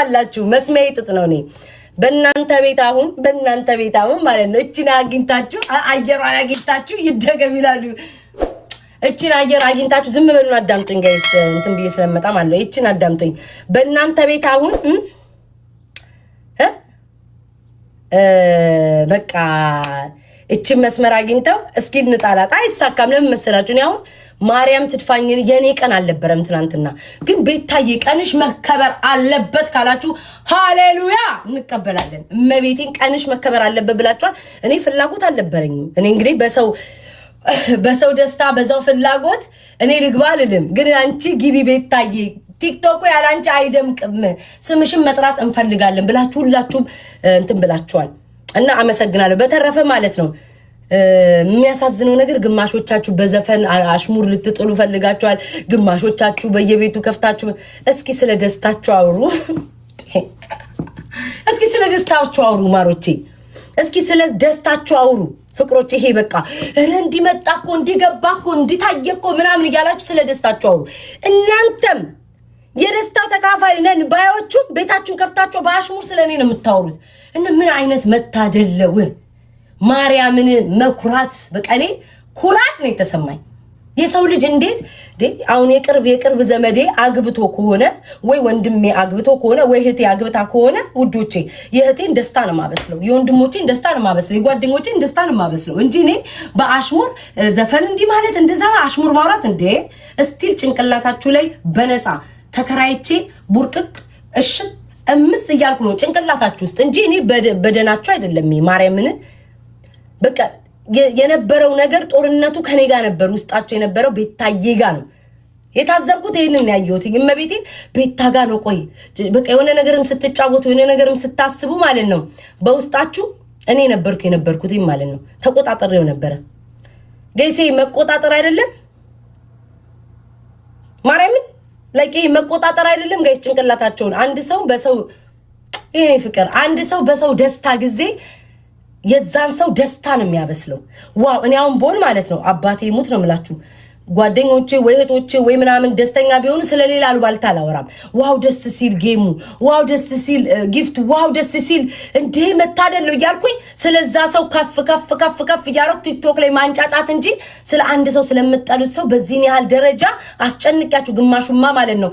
ትሰማላችሁ። መስሚያ ይጥጥ ነው። እኔ በእናንተ ቤት አሁን ማለት ነው እቺን አግኝታችሁ አየሯን አግኝታችሁ ይደገም ይላሉ። እቺን አየር አግኝታችሁ ዝም በሉና አዳምጡኝ ጋይስ። እንትን ብዬ ስለመጣ ማለት ነው። እቺን አዳምጡኝ። በእናንተ ቤት አሁን በቃ እቺን መስመር አግኝተው እስኪ እንጣላት አይሳካም። ለምን መሰላችሁ? እኔ አሁን ማርያም ትድፋኝ የኔ ቀን አልነበረም ትናንትና። ግን ቤታዬ ቀንሽ መከበር አለበት ካላችሁ ሃሌሉያ እንቀበላለን። እመቤቴን ቀንሽ መከበር አለበት ብላችኋል። እኔ ፍላጎት አልነበረኝም። እኔ እንግዲህ በሰው ደስታ በዛው ፍላጎት እኔ ልግባ አልልም። ግን አንቺ ግቢ ቤታዬ ቲክቶክ ያለ አንቺ አይደምቅም፣ ስምሽን መጥራት እንፈልጋለን ብላችሁ ሁላችሁም እንትን ብላችኋል እና አመሰግናለሁ። በተረፈ ማለት ነው የሚያሳዝነው ነገር ግማሾቻችሁ በዘፈን አሽሙር ልትጥሉ ፈልጋችኋል። ግማሾቻችሁ በየቤቱ ከፍታችሁ እስኪ ስለ ደስታችሁ አውሩ። እስኪ ስለ ደስታችሁ አውሩ ማሮቼ፣ እስኪ ስለ ደስታችሁ አውሩ ፍቅሮች። ይሄ በቃ እንዲመጣ እኮ እንዲገባ እኮ እንዲታየ እኮ ምናምን እያላችሁ ስለ ደስታችሁ አውሩ። እናንተም የደስታው ተካፋይ ነን ባዮቹም ቤታችሁን ከፍታችሁ በአሽሙር ስለኔ ነው የምታወሩት። እና ምን አይነት መታደለው ማርያምን መኩራት። በቃ እኔ ኩራት ነው የተሰማኝ። የሰው ልጅ እንዴት አሁን የቅርብ ዘመዴ አግብቶ ከሆነ ወይ ወንድሜ አግብቶ ከሆነ ወይ እህቴ አግብታ ከሆነ ውዶቼ የእህቴን ደስታ ነው ማበስለው፣ የወንድሞቼን ደስታ ነው ማበስለው፣ የጓደኞቼን ደስታ ነው ማበስለው እንጂ እኔ በአሽሙር ዘፈን እንዲህ ማለት እንደዛ አሽሙር ማውራት እንዴ እስቲል ጭንቅላታችሁ ላይ በነፃ ተከራይቼ ቡርቅቅ እሽት እምስ እያልኩ ነው ጭንቅላታችሁ ውስጥ እንጂ እኔ በደናችሁ አይደለም። ማርያምን በቃ የነበረው ነገር ጦርነቱ ከኔ ጋር ነበር። ውስጣቸው የነበረው ቤታዬ ጋር ነው የታዘብኩት። ይሄንን ያየሁት እመቤቴ ቤታ ጋር ነው። ቆይ በቃ የሆነ ነገርም ስትጫወቱ የሆነ ነገርም ስታስቡ ማለት ነው በውስጣችሁ እኔ የነበርኩት ማለት ነው። ተቆጣጣሪው ነበረ ገይሴ መቆጣጣር አይደለም ማርያምን ለቂ መቆጣጣር አይደለም ጋይስ ጭንቅላታቸውን። አንድ ሰው በሰው ይሄ ፍቅር አንድ ሰው በሰው ደስታ ጊዜ የዛን ሰው ደስታ ነው የሚያበስለው። ዋው እኔ አሁን ቦል ማለት ነው አባቴ ሙት ነው የምላችሁ ጓደኞቼ ወይ እህቶቼ ወይ ምናምን ደስተኛ ቢሆኑ ስለሌላ አሉባልታ አላወራም። ዋው ደስ ሲል ጌሙ፣ ዋው ደስ ሲል ጊፍት፣ ዋው ደስ ሲል እንዴ መታደለው እያልኩኝ ስለዛ ሰው ከፍ እያረኩ ቲክቶክ ላይ ማንጫጫት እንጂ ስለ አንድ ሰው ስለምጠሉት ሰው በዚህን ያህል ደረጃ አስጨንቂያችሁ ግማሹማ ማለት ነው።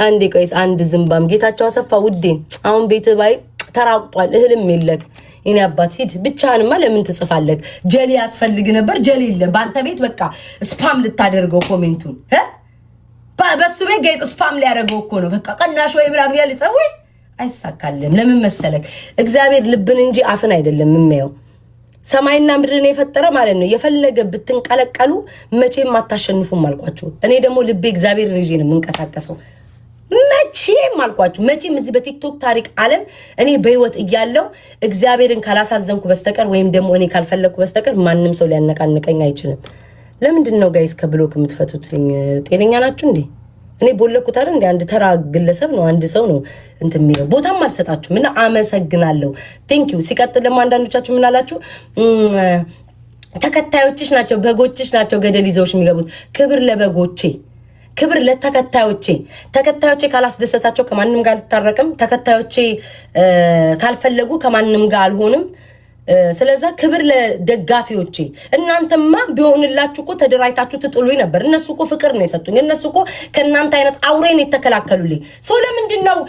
አንዴ ጋይስ አንድ ዝምባም ጌታቸው አሰፋ ውዴ አሁን ቤት ባይ ተራቁጧል፣ እህልም የለክ እኔ አባት ሂድ ብቻህንማ ለምን ትጽፋለህ? ጀሊ ያስፈልግ ነበር ጀሊ የለም በአንተ ቤት። በቃ ስፓም ልታደርገው ኮሜንቱን በሱ ቤት ጋይስ ስፓም ሊያደርገው እኮ ነው። በቃ ቀናሽ ወይ ምናምን ያለ ጸው አይሳካልም። ለምን መሰለክ እግዚአብሔር ልብን እንጂ አፍን አይደለም የሚያየው። ሰማይና ምድርን የፈጠረ ማለት ነው። የፈለገ ብትንቀለቀሉ መቼም አታሸንፉም አልኳችሁ። እኔ ደግሞ ልቤ እግዚአብሔርን ይዤ ነው የምንቀሳቀሰው መቼም አልኳችሁ። መቼም እዚህ በቲክቶክ ታሪክ ዓለም እኔ በህይወት እያለው እግዚአብሔርን ካላሳዘንኩ በስተቀር ወይም ደግሞ እኔ ካልፈለኩ በስተቀር ማንም ሰው ሊያነቃንቀኝ አይችልም። ለምንድን ነው ጋይስ ከብሎክ የምትፈቱት? ጤነኛ ናችሁ እንዴ? እኔ ቦለኩት አይደል እንዴ? አንድ ተራ ግለሰብ ነው አንድ ሰው ነው እንትን የሚለው ቦታም አልሰጣችሁም እና አመሰግናለሁ። ቴንክ ዩ። ሲቀጥል ደግሞ አንዳንዶቻችሁ ምን አላችሁ? ተከታዮችሽ ናቸው በጎችሽ ናቸው ገደል ይዘውሽ የሚገቡት። ክብር ለበጎቼ ክብር ለተከታዮቼ። ተከታዮቼ ካላስደሰታቸው ከማንም ጋር አልታረቅም። ተከታዮቼ ካልፈለጉ ከማንም ጋር አልሆንም። ስለዛ ክብር ለደጋፊዎቼ። እናንተማ ቢሆንላችሁ እኮ ተደራይታችሁ ትጥሉኝ ነበር። እነሱ እኮ ፍቅር ነው የሰጡኝ። እነሱ እኮ ከእናንተ አይነት አውሬን የተከላከሉልኝ። ሰው ለምንድን ነው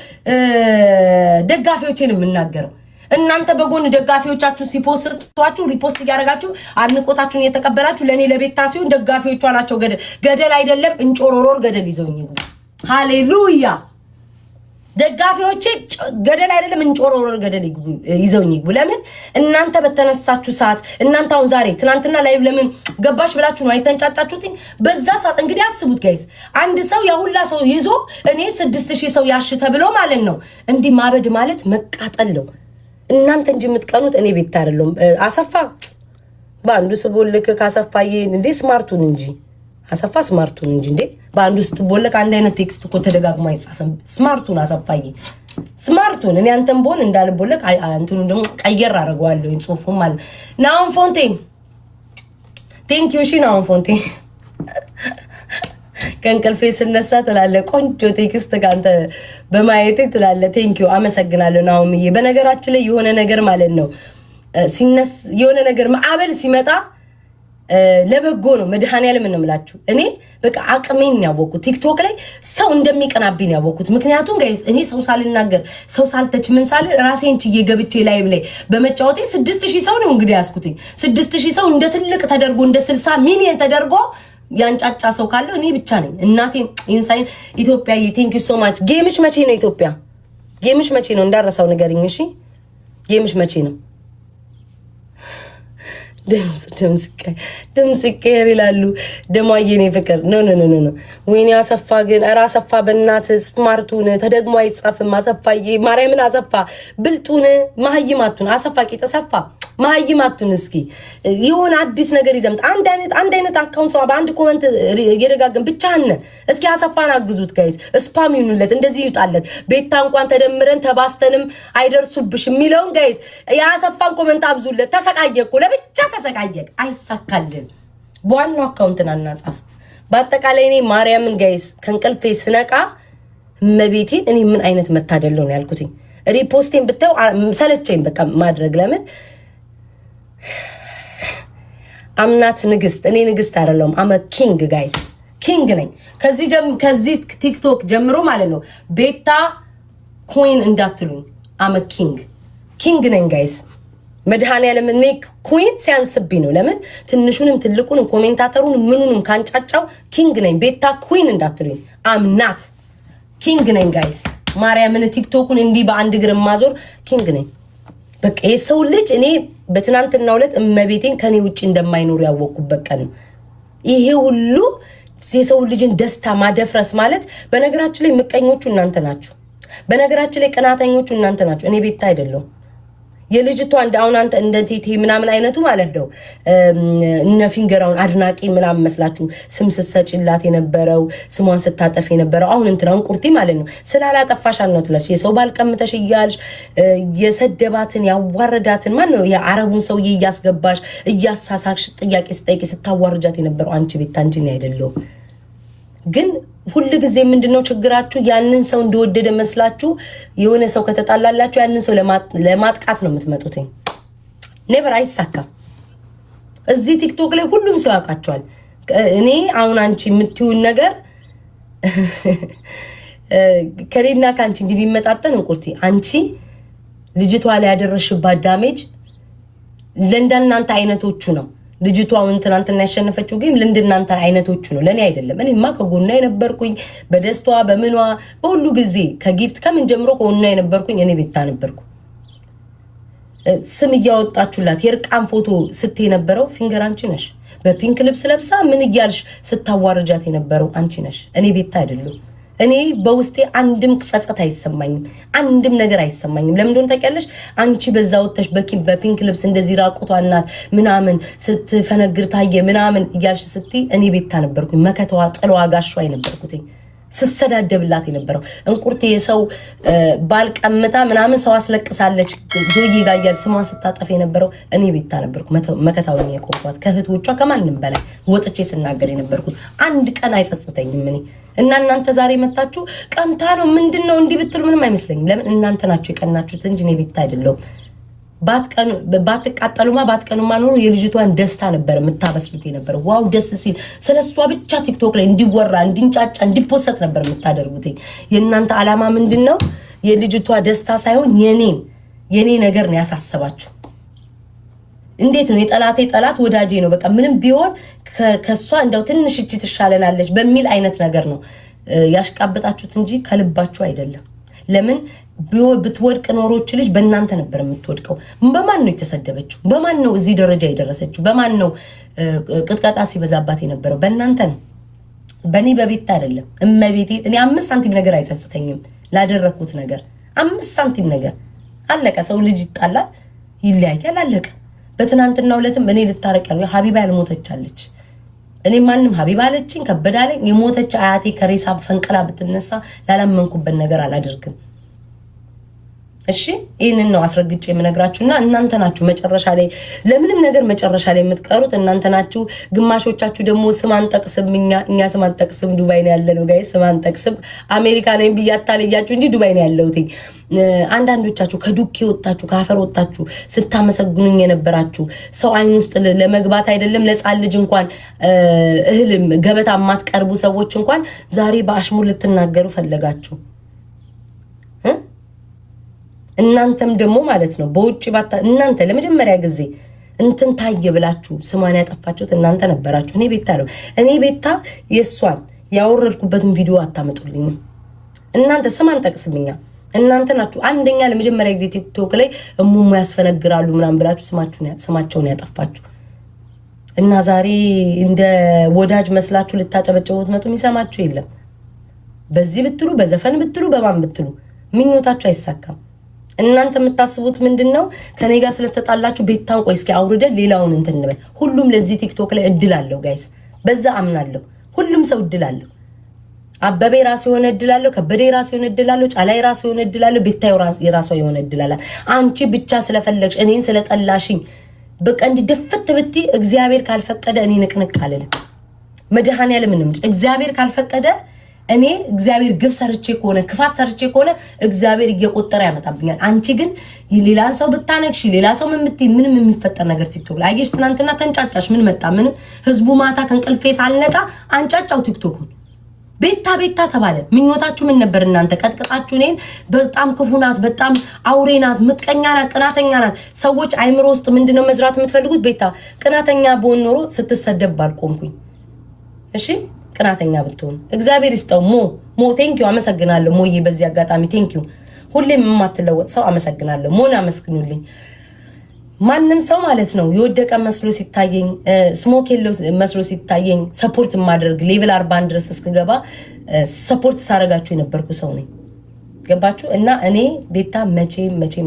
ደጋፊዎቼን የምናገረው? እናንተ በጎን ደጋፊዎቻችሁ ሲፖስቷችሁ ሪፖስት እያደረጋችሁ አድንቆታችሁን እየተቀበላችሁ ለኔ ለቤታ ሲሆን ደጋፊዎቿ ናቸው ገደል አይደለም እንጮሮሮር ገደል ይዘውኝ ይጉ። ሃሌሉያ ደጋፊዎቼ ገደል አይደለም እንጮሮሮር ገደል ይዘውኝ ይጉ። ለምን እናንተ በተነሳችሁ ሰዓት እናንተ አሁን ዛሬ ትናንትና ላይቭ ለምን ገባሽ ብላችሁ ነው አይተንጫጫችሁት? በዛ ሰዓት እንግዲህ አስቡት ጋይስ አንድ ሰው ያሁላ ሰው ይዞ እኔ 6000 ሰው ያሽ ተብሎ ማለት ነው እንዲህ ማበድ ማለት መቃጠል ነው። እናንተ እንጂ የምትቀኑት እኔ ቤት አይደለም። አሰፋ በአንዱ ስቦልክ ካሰፋዬ እንዴ ስማርቱን እንጂ አሰፋ ስማርቱን እንጂ እንዴ በአንዱ ስትቦልክ አንድ አይነት ቴክስት እኮ ተደጋግሞ አይጻፍም። ስማርቱን አሰፋዬ ስማርቱን እኔ አንተም ቦል እንዳልቦልክ እንትኑ ደግሞ ቀየር አደርገዋለሁ ጽሁፉም ማለት ናውን ፎንቴ ቴንክ ዩ ሺ ናውን ፎንቴ ከእንቅልፌ ስነሳ ትላለህ ቆንጆ ቴክስት ካንተ በማየቴ ትላለህ ቴንኪው አመሰግናለሁ ናውምዬ። በነገራችን ላይ የሆነ ነገር ማለት ነው ሲነስ የሆነ ነገር ማዕበል ሲመጣ ለበጎ ነው። መድኃኒዓለም እንምላችሁ እኔ በቃ አቅሜን ያወቁት ቲክቶክ ላይ ሰው እንደሚቀናብኝ ያወቁት። ምክንያቱም ጋይስ እኔ ሰው ሳልናገር ሰው ሳልተች ምን ሳል ራሴን ችዬ ገብቼ ላይቭ ላይ በመጫወቴ 6000 ሰው ነው እንግዲህ ያስኩትኝ። 6000 ሰው እንደ ትልቅ ተደርጎ እንደ 60 ሚሊዮን ተደርጎ ያንጫጫ ሰው ካለው እኔ ብቻ ነኝ። እናቴ ኢንሳይን ኢትዮጵያ ቴንክ ዩ ሶ ማች። ጌምሽ መቼ ነው ኢትዮጵያ? ጌምሽ መቼ ነው እንዳረሳው ንገሪኝ እሺ። ጌምሽ መቼ ነው? ድምጽ ቀር ይላሉ ደማየኔ ፍቅር ኖ ወይኔ አሰፋ ግን ኧረ አሰፋ በእናትህ ስማርቱን ተደግሞ አይጻፍም። አሰፋዬ ማርያምን አሰፋ ብልጡን መሀይማቱን አሰፋ ቂጠሰፋ መሀይማቱን እስኪ የሆነ አዲስ ነገር ይዘምት። አንድ አይነት አካውንት ሰው በአንድ ኮመንት እየደጋገም ብቻህን እስኪ አሰፋን አግዙት ጋይስ። ስፓም ይኑለት እንደዚህ ይውጣለት። ቤታ እንኳን ተደምረን ተባስተንም አይደርሱብሽ የሚለውን ጋይስ የአሰፋን ኮመንት አብዙለት። ተሰቃየኩ ለብቻ ተሰቃየቅ አይሳካልን። በዋናው አካውንትና እናጻፍ። በአጠቃላይ እኔ ማርያምን ጋይስ ከእንቅልፌ ስነቃ መቤቴን እኔ ምን አይነት መታደል ነው ያልኩትኝ። ሪፖስቴን ብታው ሰለቸኝ በቃ ማድረግ። ለምን አምናት ንግስት እኔ ንግስት አይደለሁም። አመ ኪንግ ጋይስ ኪንግ ነኝ። ከዚህ ቲክቶክ ጀምሮ ማለት ነው ቤታ ኩዊን እንዳትሉኝ። አመ ኪንግ ነኝ ጋይስ። መድኃኒዓለም እኔ ኩዊን ሲያንስብኝ ነው። ለምን ትንሹንም ትልቁንም ኮሜንታተሩን ምኑንም ካንጫጫው ኪንግ ነኝ። ቤታ ኩዊን እንዳትሉኝ። አምናት ኪንግ ነኝ ጋይስ። ማርያምን ቲክቶኩን እንዲህ በአንድ እግር ማዞር ኪንግ ነኝ። በቃ የሰው ልጅ እኔ በትናንትናው ዕለት እመቤቴን ከኔ ውጪ እንደማይኖር ያወቅኩበት ቀን ነው። ይሄ ሁሉ የሰው ልጅን ደስታ ማደፍረስ ማለት በነገራችን ላይ ምቀኞቹ እናንተ ናችሁ። በነገራችን ላይ ቀናተኞቹ እናንተ ናችሁ። እኔ ቤታ አይደለሁም። የልጅቷ አሁን አንተ እንደ ቴቴ ምናምን አይነቱ ማለት ነው እነ ፊንገራውን አድናቂ ምናምን መስላችሁ ስም ስትሰጪላት የነበረው ስሟን ስታጠፍ የነበረው አሁን እንትናን ቁርቲ ማለት ነው ስላላጠፋሽ ነው ትላለች። የሰው ባልቀምተሽ እያልሽ የሰደባትን ያዋረዳትን ማን ነው የአረቡን ሰውዬ እያስገባሽ እያሳሳክሽ ጥያቄ ስጠይቂ ስታዋርጃት የነበረው አንቺ ቤታ እንጂ ነው አይደለም። ግን ሁሉ ጊዜ ምንድነው ችግራችሁ? ያንን ሰው እንደወደደ መስላችሁ የሆነ ሰው ከተጣላላችሁ ያንን ሰው ለማጥቃት ነው የምትመጡት። ኔቨር አይሳካም። እዚህ ቲክቶክ ላይ ሁሉም ሰው ያውቃቸዋል። እኔ አሁን አንቺ የምትዩን ነገር ከሌና ካንቺ እንዲህ ቢመጣጠን እንቁርቲ አንቺ ልጅቷ ላይ ያደረሽባት ዳሜጅ ለእንደናንተ አይነቶቹ ነው። ልጅቷ አሁን ትናንትና ያሸነፈችው ጌም ለእንደናንተ አይነቶቹ ነው፣ ለኔ አይደለም። እኔማ ከጎኗ የነበርኩኝ በደስታዋ በምኗ በሁሉ ጊዜ ከጊፍት ከምን ጀምሮ ከጎኗ የነበርኩኝ እኔ ቤታ ነበርኩ። ስም እያወጣችሁላት የርቃን ፎቶ ስትይ የነበረው ፊንገር አንቺ ነሽ። በፒንክ ልብስ ለብሳ ምን እያልሽ ስታዋርጃት የነበረው አንቺ ነሽ፣ እኔ ቤታ አይደለም። እኔ በውስጤ አንድም ጸጸት አይሰማኝም፣ አንድም ነገር አይሰማኝም። ለምን እንደሆነ ታውቂያለሽ? አንቺ በዛ ወጥተሽ በፒንክ ልብስ እንደዚህ ራቁቷናት ምናምን ስትፈነግር ታየ ምናምን እያልሽ ስትይ እኔ ቤታ ነበርኩኝ። መከተዋ ጥለዋ ጋሻዋ ነበርኩኝ። ስሰዳደብላት የነበረው እንቁርቴ የሰው ባልቀምታ ምናምን ሰው አስለቅሳለች ጆዬ ጋር እያል ስሟን ስታጠፍ የነበረው እኔ ቤታ ነበርኩ። መከታውኝ የቆምኳት ከእህቶቿ ከማንም በላይ ወጥቼ ስናገር የነበርኩት አንድ ቀን አይጸጽተኝም። እኔ እና እናንተ ዛሬ መታችሁ ቀንታ ነው ምንድነው እንዲህ ብትሉ ምንም አይመስለኝም። ለምን እናንተ ናችሁ የቀናችሁት እንጂ እኔ ቤታ አይደለሁም። ባትቃጠሉማ ባትቀኑማ ኖሮ የልጅቷን ደስታ ነበር የምታበስሉት የነበረው። ዋው ደስ ሲል ስለሷ ብቻ ቲክቶክ ላይ እንዲወራ እንዲንጫጫ እንዲፖሰት ነበር የምታደርጉት። የእናንተ ዓላማ ምንድነው? የልጅቷ ደስታ ሳይሆን የኔ ነገር ነው ያሳሰባችሁ። እንዴት ነው የጠላቴ ጠላት ወዳጄ ነው በቃ ምንም ቢሆን ከሷ እንደው ትንሽ እጅ ትሻለናለች በሚል አይነት ነገር ነው ያሽቃበጣችሁት እንጂ ከልባችሁ አይደለም። ለምን ብትወድቅ ኖሮች ልጅ በእናንተ ነበር የምትወድቀው። በማን ነው የተሰደበችው? በማን ነው እዚህ ደረጃ የደረሰችው? በማን ነው ቅጥቀጣ ሲበዛባት የነበረው? በእናንተ ነው፣ በእኔ በቤታ አይደለም። እመቤቴ እኔ 5 ሳንቲም ነገር አይጸጽተኝም ላደረኩት ነገር። 5 ሳንቲም ነገር አለቀ። ሰው ልጅ ይጣላል ይለያያል፣ አለቀ። በትናንትናው ዕለትም እኔ ልታረቅ ያለው ሀቢባ ያልሞተቻለች። እኔ ማንም ሀቢባ አለችኝ ከበዳለኝ የሞተች አያቴ ከሬሳ ፈንቅላ ብትነሳ ላላመንኩበት ነገር አላደርግም። እሺ ይሄንን ነው አስረግጬ የምነግራችሁና እናንተ ናችሁ መጨረሻ ላይ ለምንም ነገር መጨረሻ ላይ የምትቀሩት እናንተ ናችሁ። ግማሾቻችሁ ደግሞ ስም አንጠቅስም እኛ ስም አንጠቅስም ዱባይ ነው ያለነው ጋይ ስም አንጠቅስም አሜሪካ ነኝ ብያታለያችሁ እንጂ ዱባይ ነው ያለሁት። አንዳንዶቻችሁ ከዱኬ ወጣችሁ ከአፈር ወጣችሁ ስታመሰግኑኝ የነበራችሁ ሰው አይን ውስጥ ለመግባት አይደለም ለጻል ልጅ እንኳን እህልም ገበታ ማትቀርቡ ሰዎች እንኳን ዛሬ በአሽሙር ልትናገሩ ፈለጋችሁ። እናንተም ደግሞ ማለት ነው በውጭ ባታ እናንተ ለመጀመሪያ ጊዜ እንትን ታየ ብላችሁ ስሟን ያጠፋችሁት እናንተ ነበራችሁ። እኔ ቤታ የሷን ያወረድኩበትን ቪዲዮ አታመጡልኝም። እናንተ ስም አንጠቅስምኛ እናንተ ናችሁ አንደኛ ለመጀመሪያ ጊዜ ቲክቶክ ላይ እሙሙ ያስፈነግራሉ ምናምን ብላችሁ ስማቸውን ያጠፋችሁ እና ዛሬ እንደ ወዳጅ መስላችሁ ልታጨበጨቡት መጡ የሚሰማችሁ የለም። በዚህ ብትሉ በዘፈን ብትሉ በማን ብትሉ ምኞታችሁ አይሳካም። እናንተ የምታስቡት ምንድነው? ከኔ ጋር ስለተጣላችሁ ቤታን ቆይ እስኪ አውርደን ሌላውን እንትን እንበል። ሁሉም ለዚህ ቲክቶክ ላይ እድል አለው ጋይስ፣ በዛ አምናለሁ። ሁሉም ሰው እድል አለው። አበበ ራሱ የሆነ እድል አለው፣ ከበደ ራሱ የሆነ እድል አለው፣ ጫላይ ራሱ የሆነ እድል አለው፣ ቤታው የራሱ የሆነ እድል አለ። አንቺ ብቻ ስለፈለግሽ እኔን ስለጠላሽኝ በቃ እንዲደፍት ብትይ እግዚአብሔር ካልፈቀደ እኔ ንቅንቅ አልልም። መድኃኔዓለም ነው እግዚአብሔር ካልፈቀደ እኔ እግዚአብሔር ግፍ ሰርቼ ከሆነ ክፋት ሰርቼ ከሆነ እግዚአብሔር እየቆጠረ ያመጣብኛል። አንቺ ግን ሌላን ሰው ብታነክሺ ሌላ ሰው ምንም የሚፈጠር ነገር ቲክቶክ ላይ አየሽ። ትናንትና ተንጫጫሽ ምን መጣ? ምንም ህዝቡ ማታ ከእንቅልፌ ሳልነቃ አንጫጫው ቲክቶኩን። ቤታ ተባለ። ምኞታችሁ ምን ነበር? እናንተ ቀጥቅጣችሁ እኔን በጣም ክፉ ናት፣ በጣም አውሬ ናት፣ ምቀኛ ናት፣ ቅናተኛ ናት። ሰዎች አይምሮ ውስጥ ምንድነው መዝራት የምትፈልጉት? ቤታ ቅናተኛ በሆን ኖሮ ስትሰደብ ባልቆምኩኝ። እሺ ቅናተኛ ብትሆን እግዚአብሔር ይስጠው። ሞ ቴንኪው አመሰግናለሁ። ሞዬ በዚህ አጋጣሚ ቴንኪው። ሁሌም የማትለወጥ ሰው አመሰግናለሁ። ሞን አመስግኑልኝ። ማንም ሰው ማለት ነው የወደቀ መስሎ ሲታየኝ ስሞክ የለው መስሎ ሲታየኝ ሰፖርት ማድረግ ሌቭል 40 ድረስ እስከገባ ሰፖርት ሳረጋችሁ የነበርኩ ሰው ነኝ። ገባችሁ? እና እኔ ቤታ መቼ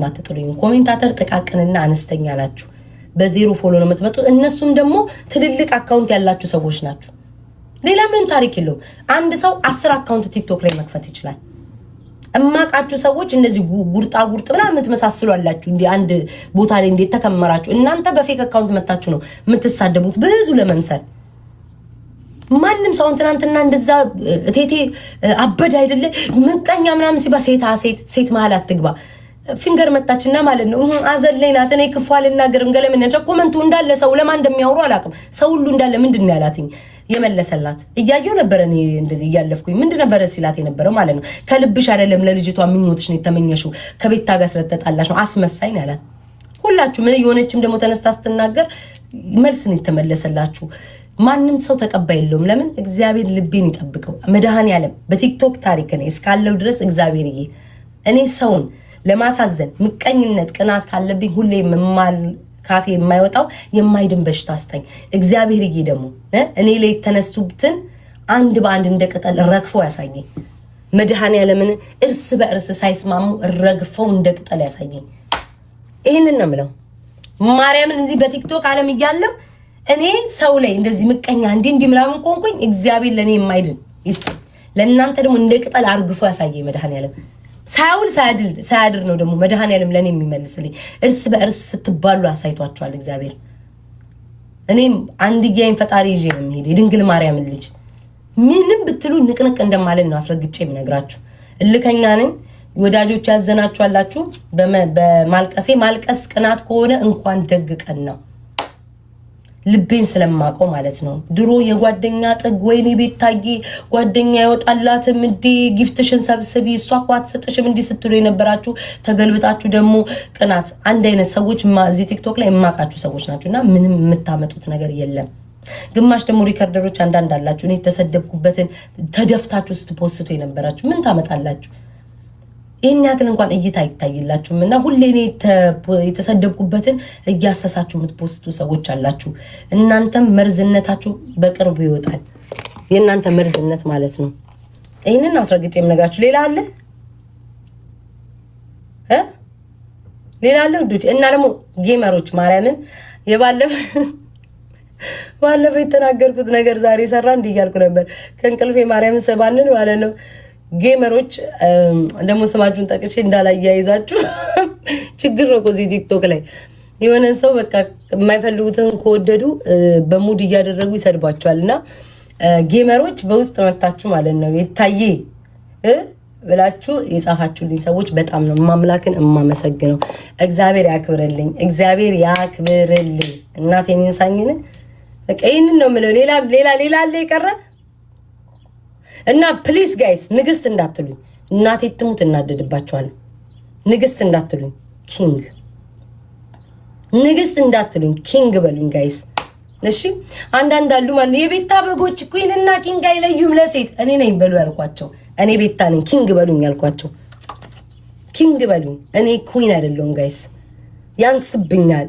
ማትጥሉኝ። ኮሜንታተር ጥቃቅንና አነስተኛ ናችሁ። በዜሮ ፎሎ ነው የምትመጡት። እነሱም ደግሞ ትልልቅ አካውንት ያላችሁ ሰዎች ናችሁ። ሌላ ምንም ታሪክ የለውም። አንድ ሰው 10 አካውንት ቲክቶክ ላይ መክፈት ይችላል። እማቃችሁ ሰዎች እንደዚህ ጉርጣ ምናምን የምትመሳስሉ አላችሁ። እንዲ አንድ ቦታ ላይ እንዴት ተከመራችሁ? እናንተ በፌክ አካውንት መታችሁ ነው የምትሳደቡት ብዙ ለመምሰል። ማንም ሰው ትናንትና እንደዛ እቴቴ አበድ አይደለ ምቀኛ ምናምን ሲባ ሴት መሀል አትግባ ፊንገር መጣችና ማለት ነው አዘለይናት። እኔ ክፉ አልናገርም ገለምን እንጃ። ኮመንቱ እንዳለ ሰው ለማን እንደሚያወሩ አላውቅም። ሰው ሁሉ እንዳለ ምንድነው ያላትኝ የመለሰላት እያየው ነበር። እኔ እንደዚህ እያለፍኩኝ ምንድን ነበር ሲላት የነበረው ማለት ነው። ከልብሽ አይደለም ለልጅቷ ምኞትሽ ነው የተመኘሽው፣ ከቤታ ጋር ስለተጣላሽ ነው አስመሳይ ነው ያላት። ሁላችሁ ምን የሆነችም ደግሞ ተነስታ ስትናገር መልስ ነው የተመለሰላችሁ። ማንም ሰው ተቀባይ የለውም። ለምን? እግዚአብሔር ልቤን ይጠብቀው። መድኃኔዓለም በቲክቶክ ታሪክ እኔ እስካለው ድረስ እግዚአብሔርዬ እኔ ሰውን ለማሳዘን ምቀኝነት፣ ቅናት ካለብኝ ሁሌ ካፌ የማይወጣው የማይድን በሽታ አስተኝ እግዚአብሔርዬ ደግሞ እኔ ላይ የተነሱትን አንድ በአንድ እንደ ቅጠል ረግፈው ያሳየኝ። መድኃኔዓለምን እርስ በእርስ ሳይስማሙ ረግፈው እንደ ቅጠል ያሳየኝ። ይሄንን ነው የምለው። ማርያምን እዚህ በቲክቶክ ዓለም እያለሁ እኔ ሰው ላይ እንደዚህ ምቀኛ እንዲህ ምናምን ቆንኩኝ። እግዚአብሔር ለኔ የማይድን ይስጠኝ። ለእናንተ ደግሞ እንደ ቅጠል አርግፎ ያሳየኝ መድኃኔዓለም። ሳያውል ሳያድር ነው ደግሞ መድኃኔዓለም ለኔ የሚመልስልኝ። እርስ በእርስ ስትባሉ አሳይቷቸዋል እግዚአብሔር። እኔም አንድያዬን ፈጣሪ ይዤ ነው የሚሄድ የድንግል ማርያምን ልጅ። ምንም ብትሉ ንቅንቅ እንደማለን ነው አስረግጬ የምነግራችሁ። እልከኛ ነኝ። ወዳጆች ያዘናችኋላችሁ በማልቀሴ። ማልቀስ ቅናት ከሆነ እንኳን ደግ ቀን ነው ልቤን ስለማቀው ማለት ነው። ድሮ የጓደኛ ጥግ ወይኔ ቤታዬ ጓደኛ ይወጣላትም እንዴ ጊፍትሽን ሰብስቢ እሷ እኮ አትሰጥሽም እንዲህ ስትሉ የነበራችሁ ተገልብጣችሁ ደግሞ ቅናት አንድ አይነት ሰዎች እዚህ ቲክቶክ ላይ የማቃችሁ ሰዎች ናችሁና ምንም የምታመጡት ነገር የለም። ግማሽ ደግሞ ሪከርደሮች አንዳንድ አላችሁ። እኔ ተሰደብኩበትን ተደፍታችሁ ስትፖስቱ የነበራችሁ ምን ታመጣላችሁ? ይሄን ያክል እንኳን እይታ አይታይላችሁም። እና ሁሌ እኔ የተሰደብኩበትን እያሰሳችሁ የምትፖስቱ ሰዎች አላችሁ። እናንተም መርዝነታችሁ በቅርቡ ይወጣል። የእናንተ መርዝነት ማለት ነው። ይሄንን አስረግጬ የምነግራችሁ ሌላ አለ ሌላ አለ ውዶች። እና ደግሞ ጌመሮች ማርያምን ባለፈው የተናገርኩት ነገር ዛሬ ሰራ እንዲያልኩ ነበር። ከእንቅልፌ ማርያምን ሰባንን ማለት ነው ጌመሮች ደግሞ ስማችሁን ጠቅሼ እንዳላያይዛችሁ ችግር ነው እዚህ ቲክቶክ ላይ የሆነ ሰው በቃ የማይፈልጉትን ከወደዱ በሙድ እያደረጉ ይሰድባቸዋልና ጌመሮች በውስጥ መታችሁ ማለት ነው የታየ ብላችሁ የጻፋችሁልኝ ሰዎች በጣም ነው ማምላክን እማመሰግነው። እግዚአብሔር ያክብርልኝ፣ እግዚአብሔር ያክብርልኝ። እናቴን እንሳኝን በቃ ይሄንን ነው የምለው። ሌላ አለ የቀረ እና ፕሊዝ ጋይስ ንግስት እንዳትሉኝ፣ እናቴ ትሙት እናደድባችኋለሁ። ንግስት እንዳትሉኝ ኪንግ፣ ንግስት እንዳትሉኝ ኪንግ በሉኝ ጋይስ። እሺ አንዳንድ አሉ ማለት የቤታ በጎች ኩዊን እና ኪንግ አይለዩም ለሴት። እኔ ነኝ በሉ ያልኳቸው። እኔ ቤታ ነኝ ኪንግ በሉኝ ያልኳቸው። ኪንግ በሉኝ፣ እኔ ኩዊን አይደለሁም ጋይስ። ያንስብኛል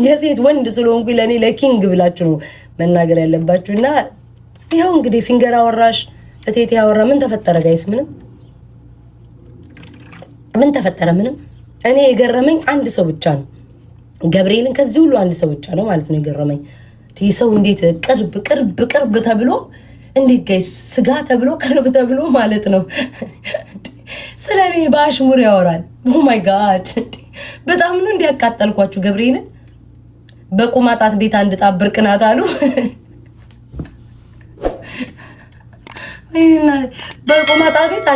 የሴት ወንድ ስለሆንኩ ለኔ ለኪንግ ብላችሁ ነው መናገር ያለባችሁና ይሄው እንግዲህ ፊንገር አወራሽ እቴቴ አወራ። ምን ተፈጠረ ጋይስ? ምን ተፈጠረ? ምንም። እኔ የገረመኝ አንድ ሰው ብቻ ነው፣ ገብርኤልን ከዚህ ሁሉ አንድ ሰው ብቻ ነው ማለት ነው የገረመኝ። ይህ ሰው እንዴት ቅርብ ተብሎ እንዴት ጋይስ ስጋ ተብሎ ቅርብ ተብሎ ማለት ነው ስለኔ በአሽሙር ያወራል። ኦ ማይ ጋድ በጣም ነው እንዲያቃጠልኳችሁ ገብርኤልን። በቁማጣት ቤት አንድ ጣት ብርቅናት አሉ። በቁማጣት ቤት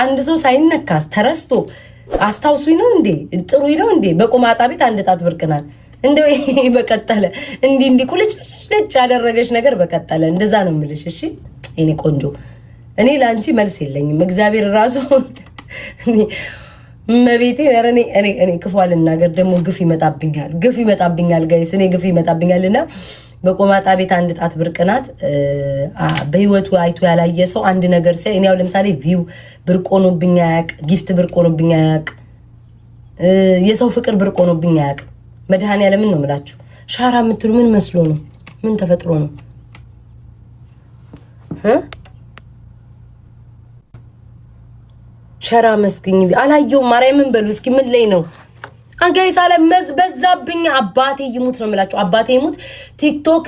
አንድ ሰው ሳይነካስ ተረስቶ አስታውሱኝ ነው እንዴ? ጥሩ ነው እንዴ? በቁማጣ ቤት አንድ ጣት ብርቅናት እንደው በቀጠለ እንዲ ቁልጭልጭ ያደረገች ነገር በቀጠለ እንደዛ ነው የምልሽ። እሺ እኔ ቆንጆ፣ እኔ ላንቺ መልስ የለኝም። እግዚአብሔር ራሱ መቤቴ እኔ ክፉ አልናገር ደግሞ ግፍ ይመጣብኛል ጋይስ። እኔ ግፍ ይመጣብኛልና በቆማጣ ቤት አንድ ጣት ብርቅናት። በህይወቱ አይቶ ያላየ ሰው አንድ ነገር ሲያይ እኔ ያው ለምሳሌ ቪው ብርቆኖብኝ አያውቅ፣ ጊፍት ብርቆኖብኝ አያውቅ፣ የሰው ፍቅር ብርቆኖብኝ አያውቅ። መድኃኒዓለምን ነው የምላችሁ። ሻራ የምትሉ ምን መስሎ ነው? ምን ተፈጥሮ ነው? ሸራ መስግኝ አላየውም። ማርያምን በሉ እስኪ ምን ላይ ነው አንጋይስ? አለ መዝበዛብኝ። አባቴ ይሙት ነው የምላችሁ። አባቴ ይሙት። ቲክቶክ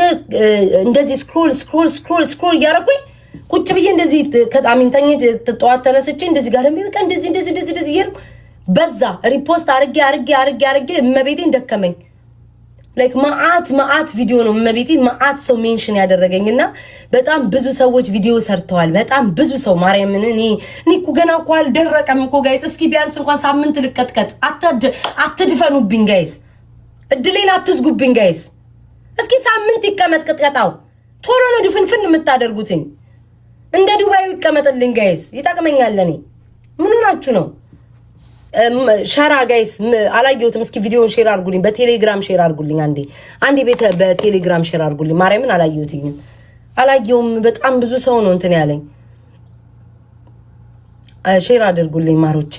እንደዚህ ስክሮል እያደረኩኝ ቁጭ ብዬ እንደዚህ ከጣሚን ተኝ ጠዋት ተነስቼ እንደዚህ ጋር በቃ እንደዚህ ይሄር በዛ ሪፖስት አርጌ እመቤቴን ደከመኝ። ላይክ ማአት ቪዲዮ ነው እመቤቴ ማአት ሰው ሜንሽን ያደረገኝና በጣም ብዙ ሰዎች ቪዲዮ ሰርተዋል። በጣም ብዙ ሰው ማርያምን እኔ እኮ ገና እኮ አልደረቀም እኮ ጋይስ። እስኪ ቢያንስ እንኳን ሳምንት ልቀጥቀጥ። አትድፈኑብኝ ጋይስ፣ እድሌን አትዝጉብኝ ጋይስ። እስኪ ሳምንት ይቀመጥ ቅጥቀጣው። ቶሎ ነው ድፍንፍን የምታደርጉትኝ። እንደ ዱባይ ይቀመጥልኝ ጋይስ፣ ይጠቅመኛል። እኔ ምን ሆናችሁ ነው? ሸራ ጋይስ አላየሁትም። እስኪ ቪዲዮውን ሼር አድርጉልኝ፣ በቴሌግራም ሼር አድርጉልኝ። አንዴ ቤት በቴሌግራም ሼር አድርጉልኝ። ማርያምን አላየሁም። በጣም ብዙ ሰው ነው እንትን ያለኝ። ሼር አድርጉልኝ ማሮቼ።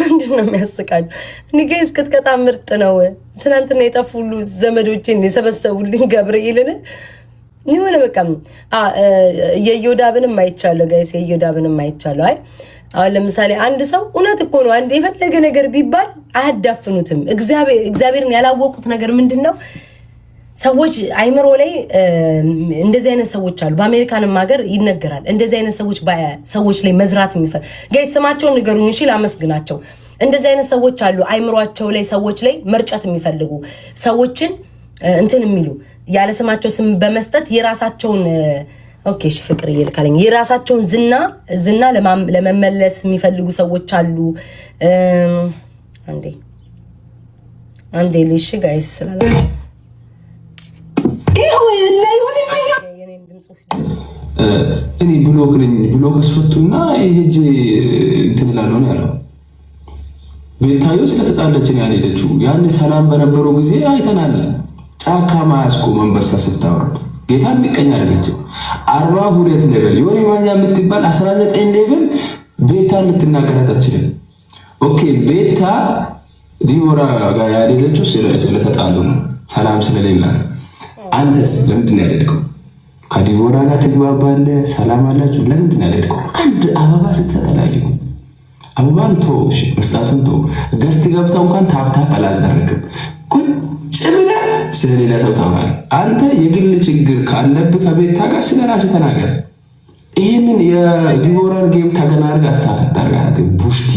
ምንድን ነው የሚያስቃኝ? እኔ ጋይስ ቅጥቀጣ ምርጥ ነው። ትናንትና የጠፉ ሁሉ ዘመዶቼን የሰበሰቡልኝ ገብርኤልን የሆነ በቃ የዮዳብንም አይቻለሁ ጋይስ፣ የዮዳብንም አይቻለሁ። አይ አሁን ለምሳሌ አንድ ሰው እውነት እኮ ነው አንድ የፈለገ ነገር ቢባል አያዳፍኑትም። እግዚአብሔርን ያላወቁት ነገር ምንድነው? ሰዎች አይምሮ ላይ እንደዚህ አይነት ሰዎች አሉ። በአሜሪካንም ሀገር ይነገራል። እንደዚህ አይነት ሰዎች ላይ መዝራት የሚፈልግ ጋይስ ስማቸውን ንገሩኝ እሺ ላመስግናቸው። እንደዚህ አይነት ሰዎች አሉ። አይምሯቸው ላይ ሰዎች ላይ መርጨት የሚፈልጉ ሰዎችን እንትን የሚሉ ያለ ስማቸው ስም በመስጠት የራሳቸውን ኦኬ እሺ ፍቅር ይልካለኝ የራሳቸውን ዝና ለመመለስ የሚፈልጉ ሰዎች አሉ። አንዴ ልሽ ጋይስ ስላላ እኔ ብሎክ አስፈቱና ይሄጅ እንትን እላለሁ ነው ያለው። ቤታዮ ስለተጣለችን ያልሄደችው ያን ሰላም በነበረው ጊዜ አይተናል። ጫካ ማያስቆ መንበሳ ስታወርድ ጌታ የሚቀኝ አይደለችም። 42 ሌቭል የሆነ ማኛ የምትባል 19 ሌቭል ቤታ ልትናገራት አትችልም። ኦኬ ቤታ ዲቦራ ጋር ያልሄደችው ስለተጣሉ ነው፣ ሰላም ስለሌላ ነው። አንተስ ለምንድን ነው ያልሄድከው? ከዲቦራ ጋር ትግባባለህ፣ ሰላም አላችሁ። ለምንድን ነው ያልሄድከው? አንድ አበባ ስትሰጥ አላየሁም። አበባን ተወው፣ መስጣቱን ተወው። ገስት ገብተው እንኳን ታፕታፕ አላስደረግም። ቁጭ ብለህ ስለሌላ ሰው ታወራለህ። አንተ የግል ችግር ካለብህ ከቤታ ጋር ስለራስህ ተናገር። ይሄንን የዲቦራን ጌም ተገናርጋ አታከታርጋት ቡሽቲ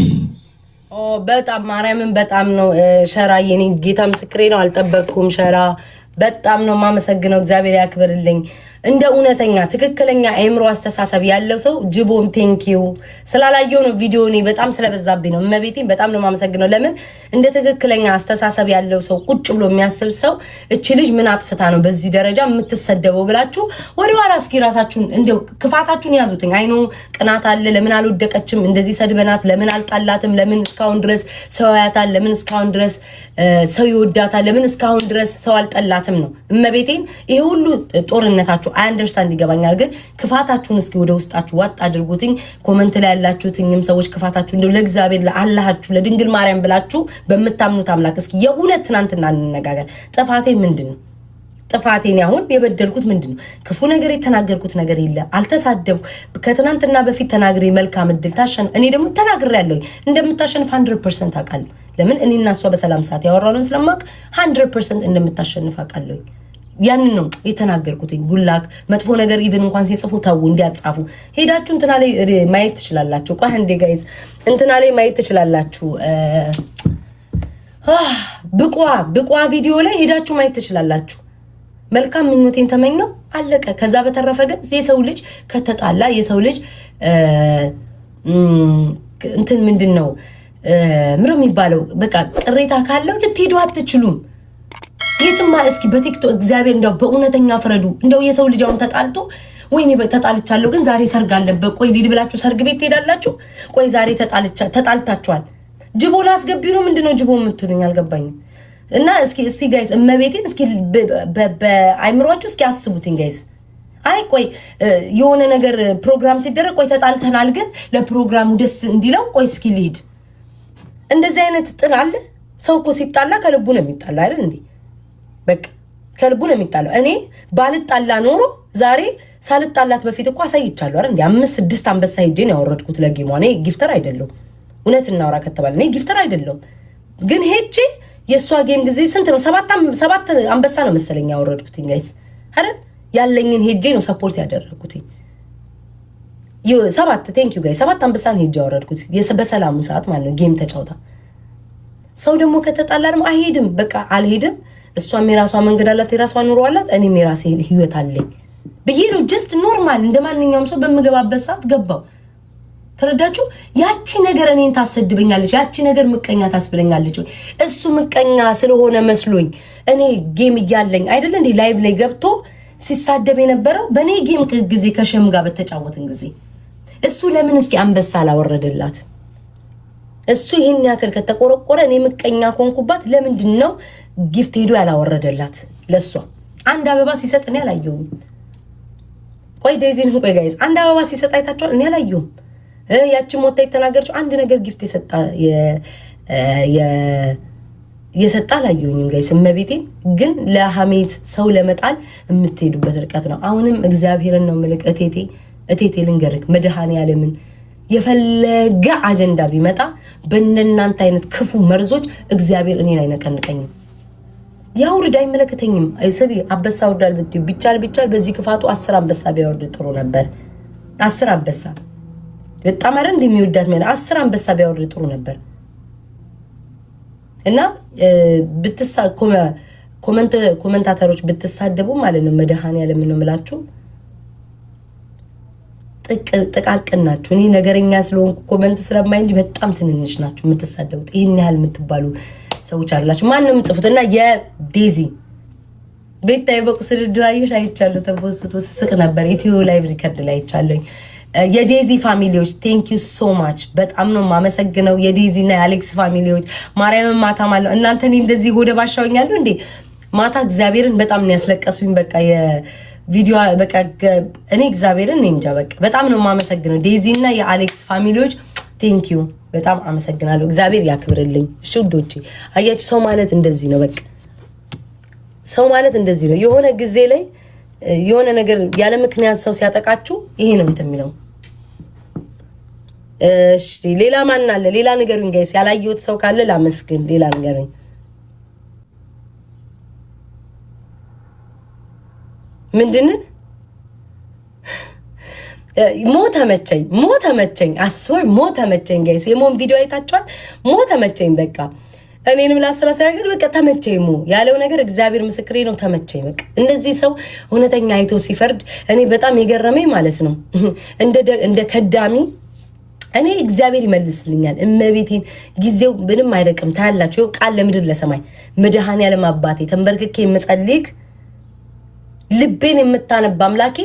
በጣም ማርያምን በጣም ነው ሸራ የኔ ጌታ ምስክሬ ነው። አልጠበቅኩም ሸራ በጣም ነው ማመሰግነው። እግዚአብሔር ያክብርልኝ። እንደ እውነተኛ ትክክለኛ አእምሮ አስተሳሰብ ያለው ሰው ጅቦም ቴንኪው ስላላየው ነው ቪዲዮ እኔ በጣም ስለበዛብኝ ነው። እመቤቴን በጣም ነው ማመሰግነው። ለምን እንደ ትክክለኛ አስተሳሰብ ያለው ሰው ቁጭ ብሎ የሚያስብ ሰው እቺ ልጅ ምን አጥፍታ ነው በዚህ ደረጃ የምትሰደበው ብላችሁ ወደ ኋላ እስኪ ራሳችሁን እንደው ክፋታችሁን ያዙትኝ። አይኖ ቅናት አለ። ለምን አልወደቀችም? እንደዚህ ሰድበናት ለምን አልጣላትም? ለምን እስካሁን ድረስ ሰው ያያታል? ለምን እስካሁን ድረስ ሰው ይወዳታል? ለምን እስካሁን ድረስ ሰው አልጠላትም ነው። እመቤቴን ይሄ ሁሉ ጦርነታችሁ አንደርስታንድ ይገባኛል። ግን ክፋታችሁን እስኪ ወደ ውስጣችሁ ዋጥ አድርጉትኝ። ኮመንት ላይ ያላችሁትኝም ሰዎች ክፋታችሁ እንደው ለእግዚአብሔር ለአላሃችሁ ለድንግል ማርያም ብላችሁ በምታምኑት አምላክ እስኪ የእውነት ትናንትና እንነጋገር። ጥፋቴ ምንድነው? ጥፋቴን አሁን የበደልኩት ምንድነው? ክፉ ነገር የተናገርኩት ነገር የለ። አልተሳደብኩ። ከትናንትና በፊት ተናግሬ መልካም እድል ታሸን እኔ ደግሞ ተናግሬያለሁ እንደምታሸንፍ 100% አውቃለሁ። ለምን እኔና እሷ በሰላም ሰዓት ያወራነው ስለማውቅ 100% እንደምታሸንፍ አውቃለሁ። ያንን ነው የተናገርኩትኝ። ጉላክ መጥፎ ነገር ኢቭን እንኳን ሲጽፉ ታው እንዲያጻፉ ሄዳችሁ እንትና ላይ ማየት ትችላላችሁ። ቆይ አንዴ ጋይዝ እንትና ላይ ማየት ትችላላችሁ። ብቋ ቪዲዮ ላይ ሄዳችሁ ማየት ትችላላችሁ። መልካም ምኞቴን ተመኘው አለቀ። ከዛ በተረፈ ግን የሰው ልጅ ከተጣላ የሰው ልጅ እንትን ምንድነው ምንም የሚባለው በቃ ቅሬታ ካለው ልትሄዱ አትችሉም። የትማ እስኪ በቲክቶክ እግዚአብሔር እንደው በእውነተኛ ፍረዱ። እንደው የሰው ልጅ አሁን ተጣልቶ ወይኔ ተጣልቻለሁ ግን ዛሬ ሰርግ አለበት ቆይ ሊድ ብላችሁ ሰርግ ቤት ትሄዳላችሁ። ቆይ ዛሬ ተጣልታችኋል ጅቦን አስገቢው ነው ምንድነው ጅቦ የምትሉኝ አልገባኝም። እና እስኪ ጋይስ እመቤቴን እስኪ በአይምሯችሁ እስኪ አስቡትኝ ጋይስ። አይ ቆይ የሆነ ነገር ፕሮግራም ሲደረግ ቆይ ተጣልተናል ግን ለፕሮግራሙ ደስ እንዲለው ቆይ እስኪ ልሂድ። እንደዚህ አይነት ጥል አለ። ሰው እኮ ሲጣላ ከልቡ ነው የሚጣላ አይደል እንዴ? በቃ ከልቡ ነው የሚጣለው። እኔ ባልጣላ ኖሮ ዛሬ ሳልጣላት በፊት እኮ አሳይቻለሁ አይደል እንዴ? 5-6 አንበሳ ሄጄ ነው ያወረድኩት ለጌሟ። እኔ ጊፍተር አይደለሁም። እውነት እናውራ ከተባለ እኔ ጊፍተር አይደለሁም። ግን ሄጄ የእሷ ጌም ጊዜ ስንት ነው? 7 አንበሳ ነው መሰለኝ ያወረድኩት ጋይስ አይደል? ያለኝን ሄጄ ነው ሰፖርት ያደረኩት። 7 ቴንክ ዩ ጋይስ 7 አንበሳን ሄጄ ያወረድኩት በሰላሙ ሰዓት ማለት ነው። ጌም ተጫውታ ሰው ደግሞ ከተጣላ ደግሞ አይሄድም። በቃ አልሄድም። እሷም የራሷ መንገድ አላት፣ የራሷ ኑሮ አላት፣ እኔም የራሴ ህይወት አለኝ ብዬ ነው ጀስት ኖርማል እንደማንኛውም ሰው በምገባበት ሰዓት ገባው። ተረዳችሁ? ያቺ ነገር እኔን ታሰድበኛለች፣ ያቺ ነገር ምቀኛ ታስብለኛለች። እሱ ምቀኛ ስለሆነ መስሎኝ እኔ ጌም እያለኝ አይደለ እንዴ ላይቭ ላይ ገብቶ ሲሳደብ የነበረው በእኔ ጌም ጊዜ ከሸም ጋር በተጫወትን ጊዜ እሱ ለምን እስኪ አንበሳ አላወረደላት? እሱ ይሄን ያክል ከተቆረቆረ እኔ ምቀኛ ኮንኩባት ለምንድን ነው ጊፍት ሄዶ ያላወረደላት? ለሷ አንድ አበባ ሲሰጥ እኔ አላየሁም። ቆይ ዴዚን ቆይ ጋይስ አንድ አበባ ሲሰጥ አይታችኋል? እኔ አላየሁም። ያቺ ሞታ የተናገረችው አንድ ነገር ጊፍት የሰጣ አላየሁኝም ጋይስ። እመቤቴን ግን ለሐሜት ሰው ለመጣል የምትሄዱበት ርቀት ነው። አሁንም እግዚአብሔርን ነው ምልክ እቴቴ ልንገርክ መድኃኔዓለምን የፈለገ አጀንዳ ቢመጣ በእናንተ አይነት ክፉ መርዞች እግዚአብሔር እኔን አይነቀንቀኝም። ያውርድ አይመለከተኝም። አይሰቢ አንበሳ ወርዳል ብትይ ቢቻል በዚህ ክፋቱ 10 አንበሳ ቢያወርድ ጥሩ ነበር። 10 አንበሳ በጣም አረ እንደሚወዳት ማለት 10 አንበሳ ቢያወርድ ጥሩ ነበር። እና ኮመንታተሮች ብትሳደቡ ማለት ነው መድኃኔዓለም ነው የምላችሁ ጥቃቅን ናችሁ። እኔ ነገረኛ ስለሆንኩ ኮመንት ስለማይ እንጂ በጣም ትንንሽ ናችሁ የምትሳደቡት። ይሄን ያህል የምትባሉ ሰዎች አላችሁ። ማን ነው የምትጽፉት? እና የዴዚ ቤታዬ በቁስል ድራይሽ አይቻለሁ። ተቦስቶ ስስቅ ነበር። ኢትዮ ላይቭ ሪከርድ ላይ አይቻለሁ። የዴዚ ፋሚሊዎች ቴንክ ዩ ሶ ማች በጣም ነው የማመሰግነው። የዴዚ እና የአሌክስ ፋሚሊዎች ማርያምን ማታ ማለት እናንተ እኔ እንደዚህ ሆደ ባሻውኛለሁ እንዴ ማታ እግዚአብሔርን በጣም ነው ያስለቀሱኝ። በቃ የቪዲዮ በቃ እኔ እግዚአብሔርን እኔ እንጃ በቃ በጣም ነው የማመሰግነው። ዴዚ እና የአሌክስ ፋሚሊዎች ቴንክ ዩ በጣም አመሰግናለሁ። እግዚአብሔር ያክብርልኝ። እሺ ውዶቼ አያችሁ ሰው ማለት እንደዚህ ነው። በቃ ሰው ማለት እንደዚህ ነው። የሆነ ጊዜ ላይ የሆነ ነገር ያለ ምክንያት ሰው ሲያጠቃችሁ ይሄ ነው እንትን የሚለው። እሺ ሌላ ማን አለ? ሌላ ንገሩኝ ጋይስ። ያላየሁት ሰው ካለ ላመስግን። ሌላ ንገሩኝ። ምንድነው ሞተመቸኝ አስወር ሞተመቸኝ ጋይስ የሞን ቪዲዮ አይታችኋል ሞተመቸኝ በቃ እኔንም ላስራሰራ ግን በቃ ተመቸኝ ያለው ነገር እግዚአብሔር ምስክሬ ነው ተመቸኝ በቃ እንደዚህ ሰው እውነተኛ አይቶ ሲፈርድ እኔ በጣም የገረመኝ ማለት ነው እንደ ከዳሚ እኔ እግዚአብሔር ይመልስልኛል እመቤቴን ጊዜው ምንም አይደቅም ታያላችሁ ቃል ለምድር ለሰማይ መድኃኔዓለም አባቴ ተንበርክኬ የምጸልይክ ልቤን የምታነባ አምላኬ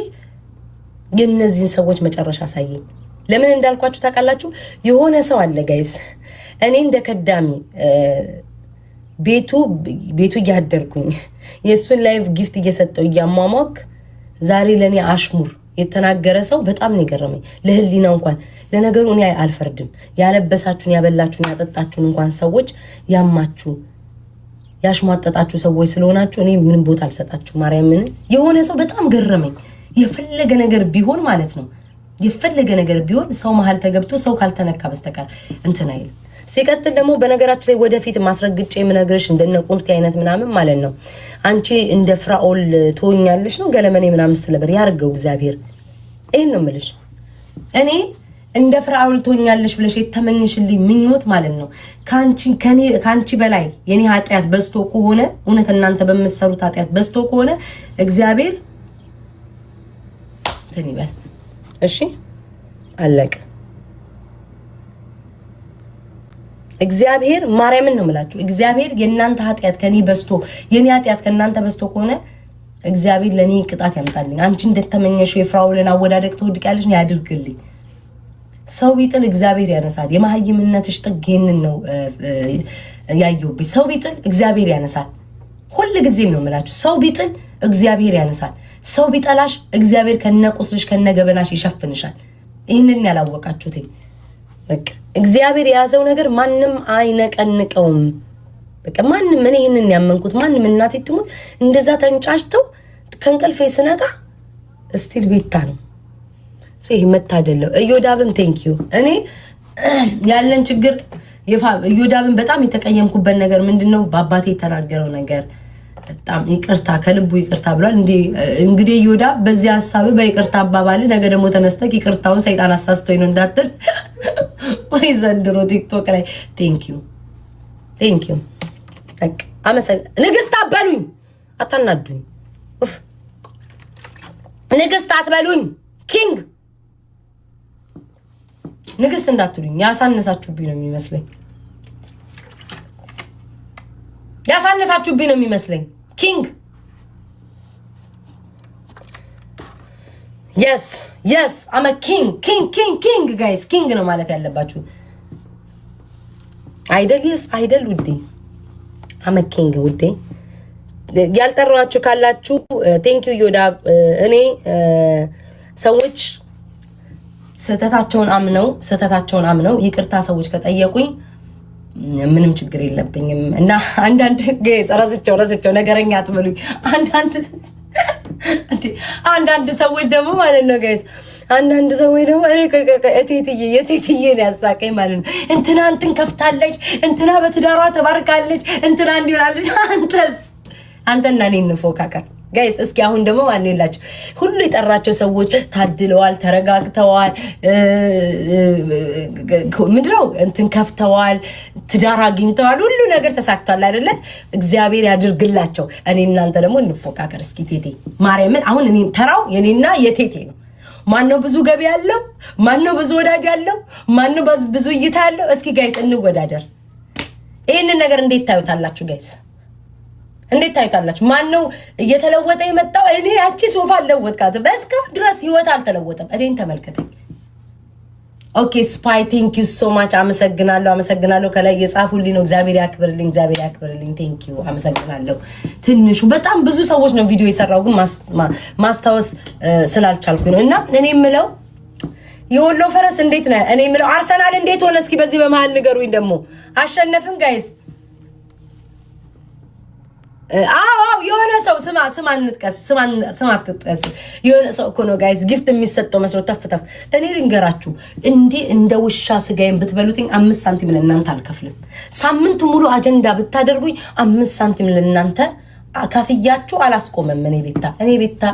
የነዚህን ሰዎች መጨረሻ ሳይኝ ለምን እንዳልኳችሁ ታውቃላችሁ የሆነ ሰው አለ ጋይስ እኔ እንደ ከዳሚ ቤቱ ያደርኩኝ የሱን ላይቭ ጊፍት እየሰጠው ያሟሟክ ዛሬ ለኔ አሽሙር የተናገረ ሰው በጣም ነው የገረመኝ ለህሊናው እንኳን ለነገሩ እኔ አልፈርድም ያለበሳችሁን ያበላችሁን ያጠጣችሁን እንኳን ሰዎች ያማችሁ ያሽሟጠጣችሁ ሰዎች ስለሆናችሁ እኔ ምንም ቦታ አልሰጣችሁ ማርያምን የሆነ ሰው በጣም ገረመኝ የፈለገ ነገር ቢሆን ማለት ነው የፈለገ ነገር ቢሆን ሰው መሃል ተገብቶ ሰው ካልተነካ በስተቀር እንትን አይልም ሲቀጥል ደግሞ በነገራችን ላይ ወደፊት ማስረግጬ ምነግርሽ እንደነ ቁንት አይነት ምናምን ማለት ነው አንቺ እንደ ፍራኦል ትሆኛለሽ ነው ገለመኔ ምናምን ስለበር ያርገው እግዚአብሔር ይሄን ነው የምልሽ እኔ እንደ ፍራኦል ትሆኛለሽ ብለሽ የተመኘሽልኝ ምኞት ማለት ነው ካንቺ በላይ የኔ ኃጢያት በዝቶ ከሆነ እውነት እናንተ በመሰሩት ኃጢያት በዝቶ ከሆነ እግዚአብሔር ተኒበል እሺ አለቀ እግዚአብሔር ማርያምን ነው የምላችሁ እግዚአብሔር የናንተ ኃጢያት ከኔ በዝቶ የኔ ኃጢያት ከናንተ በዝቶ ከሆነ እግዚአብሔር ለኔ ቅጣት ያምጣልኝ አንቺ እንደተመኘሽው የፍራኦልን አወዳደቅ ትወድቂያለሽ ነው ያድርግልኝ ሰው ቢጥል እግዚአብሔር ያነሳል የማህይምነትሽ ጥግ ይሄንን ነው ያየውብኝ ሰው ቢጥል እግዚአብሔር ያነሳል ሁሉ ጊዜም ነው የምላችሁ ሰው ቢጥል እግዚአብሔር ያነሳል ሰው ቢጠላሽ እግዚአብሔር ከነቁስልሽ ከነገበናሽ ይሸፍንሻል ይሄንን ያላወቃችሁት በቃ እግዚአብሔር የያዘው ነገር ማንም አይነቀንቀውም በቃ ማንም እኔ ይሄንን ያመንኩት ማንም እናት ይትሙት እንደዛ ተንጫጭተው ከንቀልፌ ስነቃ ስቲል ቤታ ነው ይሄ መታደለው እዮዳብም ቴንክ ዩ እኔ ያለን ችግር እዮዳብም በጣም የተቀየምኩበት ነገር ምንድነው በአባቴ የተናገረው ነገር በጣም ይቅርታ ከልቡ ይቅርታ ብሏል እንግዲህ እዮዳብ በዚህ ሐሳብ በይቅርታ አባባል ነገ ደግሞ ተነስተክ ይቅርታውን ሰይጣን አሳስቶኝ ነው እንዳትል ወይ ዘንድሮ ቲክቶክ ላይ ቴንክ ዩ ንግስት አትበሉኝ አታናዱኝ ንግስት አትበሉኝ ኪንግ ንግስት እንዳትሉኝ ያሳነሳችሁብኝ ነው የሚመስለኝ ኪንግ yes I'm a king guys king ነው ማለት ያለባችሁ አይደል ውዴ I'm a king ውዴ ያልጠራችሁ ካላችሁ thank you ዮዳ እኔ ሰዎች ስህተታቸውን አምነው ይቅርታ ሰዎች ከጠየቁኝ ምንም ችግር የለብኝም እና አንዳንድ ረስቸው ነገረኛ አትበሉኝ አንዳንድ ሰዎች ደግሞ ማለት ነው ጋይስ አንዳንድ ሰዎች ደግሞ እኔ የቴትዬ ነው ያሳቀኝ ማለት ነው እንትን ከፍታለች እንትና በትዳሯ ተባርካለች እንትና እንዲራለች አንተና እኔ እንፎካከር ጋይስ እስኪ አሁን ደግሞ ማን ይላችሁ ሁሉ የጠራቸው ሰዎች ታድለዋል ተረጋግተዋል ምድረው እንትን ከፍተዋል ትዳር አግኝተዋል ሁሉ ነገር ተሳክቷል አይደለ እግዚአብሔር ያድርግላቸው እኔ እናንተ ደግሞ እንፎካከር እስኪ ቴቴ ማርያምን አሁን እኔ ተራው የኔና የቴቴ ነው ማነው ብዙ ገቢ ያለው ማነው ብዙ ወዳጅ ያለው ማነው ብዙ እይታ ያለው እስኪ ጋይስ እንወዳደር ይሄንን ነገር እንዴት ታዩታላችሁ ጋይስ እንዴት ታዩታላችሁ ማነው እየተለወጠ የመጣው እኔ ያቺ ሶፋ ለወጥካት በስከ ድረስ ህይወት አልተለወጠም እኔን ተመልከተኝ ኦኬ ስፓይ ቴንክ ዩ ሶ ማች አመሰግናለሁ ከላይ የጻፉልኝ ነው እግዚአብሔር ያክብርልኝ ቴንክ ዩ አመሰግናለሁ ትንሹ በጣም ብዙ ሰዎች ነው ቪዲዮ የሰራው ግን ማስታወስ ስላልቻልኩኝ ነው እና እኔ የምለው የወሎ ፈረስ እንዴት ነው እኔ የምለው አርሰናል እንዴት ሆነ እስኪ በዚህ በመሃል ንገሩኝ ደግሞ አሸነፍን ጋይስ የሆነ ሰው ስማ አትጥቀስ የሆነ ሰው እኮ ነው ጋይስ ጊፍት የሚሰጠው መስሎ ተፍ እኔ ልንገራችሁ እንደ ውሻ ስጋዬን ብትበሉትኝ 5 ሳንቲም ለእናንተ አልከፍልም ሳምንት ሙሉ አጀንዳ ብታደርጉኝ 5 ሳንቲም ለእናንተ አካፍያችሁ አላስቆመም እኔ ቤታ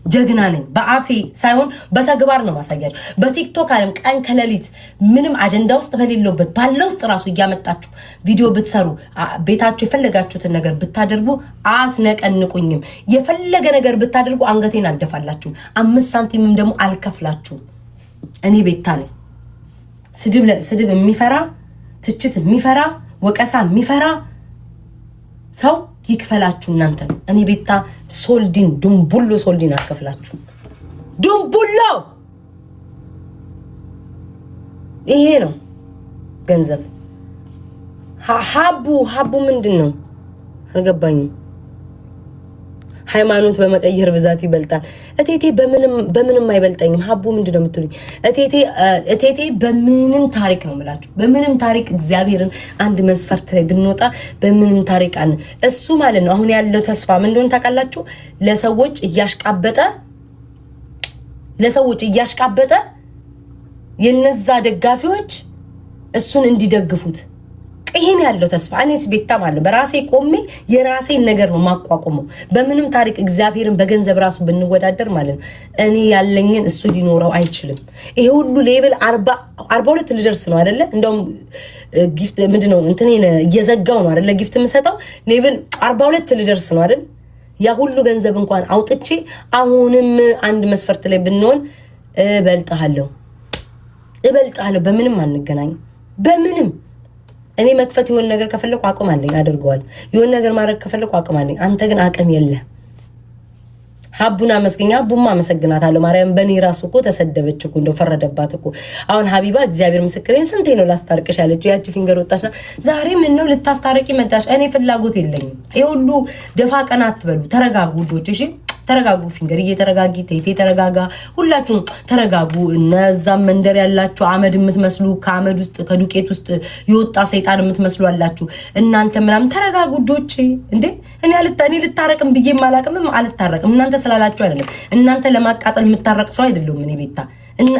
ጀግና ነኝ። በአፌ ሳይሆን በተግባር ነው ማሳያችሁ። በቲክቶክ ዓለም ቀን ከሌሊት ምንም አጀንዳ ውስጥ በሌለበት ባለው ውስጥ ራሱ እያመጣችሁ ቪዲዮ ብትሰሩ ቤታችሁ የፈለጋችሁትን ነገር ብታደርጉ አስነቀንቁኝም። የፈለገ ነገር ብታደርጉ አንገቴን አልደፋላችሁ፣ 5 ሳንቲምም ደግሞ አልከፍላችሁ። እኔ ቤታ ነኝ። ስድብ የሚፈራ ትችት የሚፈራ ወቀሳ የሚፈራ ሰው ይክፈላችሁ እናንተ። እኔ ቤታ ሶልዲን ዱምቡሎ ሶልዲን አልከፍላችሁ። ዱምቡሎ ይሄ ነው ገንዘብ። ሀቡ ምንድን ነው አልገባኝም። ሃይማኖት በመቀየር ብዛት ይበልጣል። እቴቴ በምንም አይበልጠኝም። ሀቡ ምንድነው የምትሉኝ? እቴቴ በምንም ታሪክ ነው የምላችሁ። በምንም ታሪክ እግዚአብሔርን አንድ መስፈርት ላይ ብንወጣ በምንም ታሪክ እሱ ማለት ነው። አሁን ያለው ተስፋ ምን እንደሆነ ታውቃላችሁ? ለሰዎች እያሽቃበጠ የነዛ ደጋፊዎች እሱን እንዲደግፉት ይሄን ያለው ተስፋ። እኔስ ቤታ ማለት በራሴ ቆሜ የራሴን ነገር ነው ማቋቁመው። በምንም ታሪክ እግዚአብሔርን በገንዘብ ራሱ ብንወዳደር ማለት ነው እኔ ያለኝን እሱ ሊኖረው አይችልም። ይሄ ሁሉ ሌቭል 42 ልደርስ ነው አይደለ? እንደውም ጊፍት ምንድነው እንትኔን እየዘጋው ነው አይደለ? ጊፍት የምሰጠው ሌቭል 42 ልደርስ ነው አይደል? ያ ሁሉ ገንዘብ እንኳን አውጥቼ አሁንም አንድ መስፈርት ላይ ብንሆን እበልጣለሁ። በምንም አንገናኝ። በምንም እኔ መክፈት የሆነ ነገር ከፈለኩ አቅም አለኝ አድርገዋል። የሆነ ነገር ማድረግ ከፈለኩ አቅም አለኝ። አንተ ግን አቅም የለ። ሀቡና መስገኛ ቡማ አመሰግናታለሁ። ማርያም በኔ ራሱ እኮ ተሰደበች እኮ እንደው ፈረደባት እኮ። አሁን ሀቢባ እግዚአብሔር ምስክሬን ስንቴ ነው ላስታርቅሽ ያለችው? ያቺ ፊንገር ወጣችና ዛሬ ምን ነው ልታስታርቂ መጣሽ? እኔ ፍላጎት የለኝም። ይሄ ሁሉ ደፋ ቀና አትበሉ። ተረጋጉ ውዶች፣ እሺ ተረጋጉ። ፊንገር እየተረጋጊ ቴቴ ተረጋጋ። ሁላችሁም ተረጋጉ። እነዛም መንደር ያላችሁ አመድ የምትመስሉ ከአመድ ውስጥ ከዱቄት ውስጥ የወጣ ሰይጣን የምትመስሉ አላችሁ እናንተ ምናምን ተረጋጉ ውዶች። እንዴ እኔ ልታረቅም ብዬ ማላቅምም አልታረቅም። እናንተ ስላላችሁ አይደለም። እናንተ ለማቃጠል የምታረቅ ሰው አይደለም። እኔ ቤታ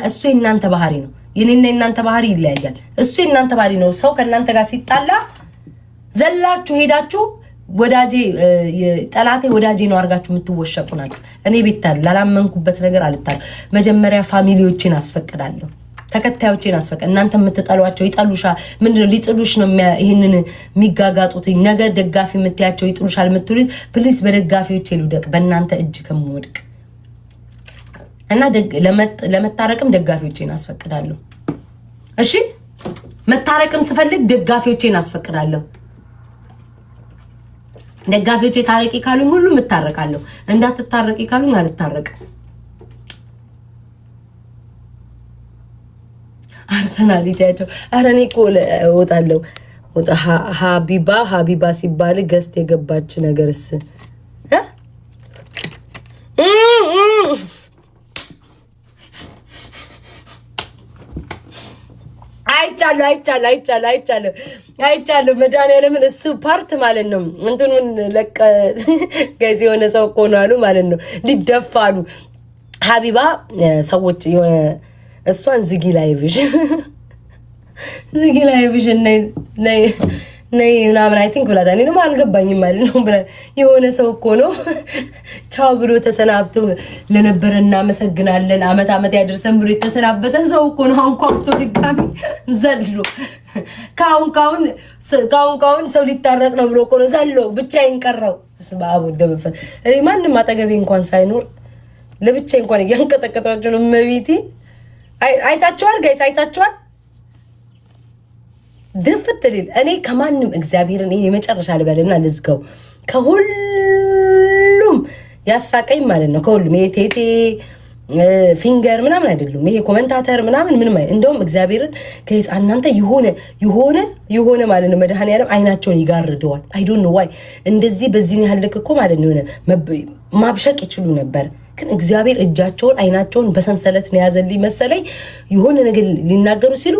እሱ የእናንተ ባህሪ ነው። የኔና የእናንተ ባህሪ ይለያያል። እሱ የእናንተ ባህሪ ነው። ሰው ከእናንተ ጋር ሲጣላ ዘላችሁ ሄዳችሁ ወዳጄ ጠላቴ ወዳጄ ነው አርጋችሁ የምትወሸቁ ናችሁ። እኔ ቤታ ላላመንኩበት ነገር አልታል። መጀመሪያ ፋሚሊዎችን አስፈቅዳለሁ፣ ተከታዮችን አስፈቅድ። እናንተ የምትጠሏቸው ይጠሉሻል። ምንድነው ሊጥሉሽ ነው ይሄንን የሚጋጋጡት። ነገ ደጋፊ የምትያቸው ይጥሉሻል የምትሉት ፕሊስ በደጋፊዎች ልውደቅ በእናንተ እጅ ከምወድቅ እና ለመታረቅም ደጋፊዎችን አስፈቅዳለሁ። እሺ መታረቅም ስፈልግ ደጋፊዎችን አስፈቅዳለሁ። ደጋፊዎች ታረቂ ካሉኝ ሁሉ እታረቃለሁ። እንዳትታረቂ ካሉኝ አልታረቅም። አርሰናል ይታያቸው። ኧረ እኔ እኮ እወጣለሁ። ሀቢባ ሲባል ገስት የገባች ነገርስ አይቻለሁ መድኃኒዓለምን እሱ ፓርት ማለት ነው። እንትኑን ለቀ ጋይዝ የሆነ ሰው እኮ ነው አሉ ማለት ነው ሊደፋሉ። ሀቢባ ሰዎች የሆነ እሷን ዝጊ ላይቭሽ ነይ ምናምን አይ ቲንክ ብላታ። እኔ ደግሞ አልገባኝም ማለት ነው። የሆነ ሰው እኮ ነው ቻው ብሎ ተሰናብቶ ለነበረ እናመሰግናለን አመት ያደርሰን ብሎ የተሰናበተ ሰው እኮ ነው። አንኳኩቶ ድጋሚ ዘሎ ካሁን ሰው ሊታረቅ ነው ብሎ እኮ ነው ዘሎ ብቻዬን ቀረው። ስባቡ ደበፈ እኔ ማንም አጠገቤ እንኳን ሳይኖር ለብቻዬ እንኳን እያንቀጠቀጣቸው ነው። መቤቴ አይታችኋል ጋይስ፣ አይታችኋል ድፍት ሊል እኔ ከማንም እግዚአብሔርን ይሄ የመጨረሻ ልበልና ልዝጋው። ከሁሉም ያሳቀኝ ማለት ነው ከሁሉም ይሄ ቴቴ ፊንገር ምናምን አይደሉም። ይሄ ኮሜንታተር ምንም እንደውም እግዚአብሔርን ከይስ እናንተ የሆነ ማለት ነው መድኃኒዓለም አይናቸውን ይጋርደዋል። አይ ዶንት ኖ ዋይ እንደዚህ በዚህ ያህል ልክ እኮ ማለት ነው ማብሸቅ ይችሉ ነበር። ግን እግዚአብሔር እጃቸውን አይናቸውን በሰንሰለት ነው ያዘልኝ መሰለኝ። የሆነ ነገር ሊናገሩ ሲሉ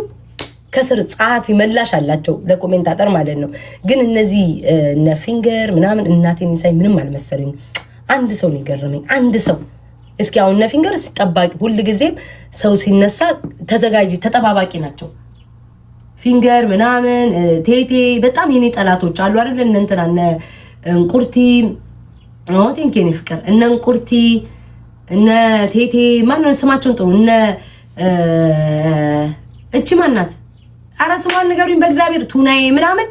ከስር ጸሐፊ መላሽ አላቸው ለኮሜንታተር ማለት ነው። ግን እነዚህ እነ ፊንገር ምናምን እናቴን ሳይ ምንም አልመሰለኝ። አንድ ሰው ነው የገረመኝ። አንድ ሰው እስኪ አሁን እነ ፊንገር ሲጠባቂ ሁልጊዜም ሰው ሲነሳ ተጠባባቂ ናቸው። ፊንገር ምናምን ቴቴ በጣም የኔ ጠላቶች አሉ አይደል? እነ እንትና እነ እንቁርቲ ቴንኬ ነው ፍቅር እነ እንቁርቲ እነ ቴቴ ማን ስማቸውን ጥሩ እነ እቺ ማናት አረ ስሟን ንገሩኝ በእግዚአብሔር ቱናዬ ምናምን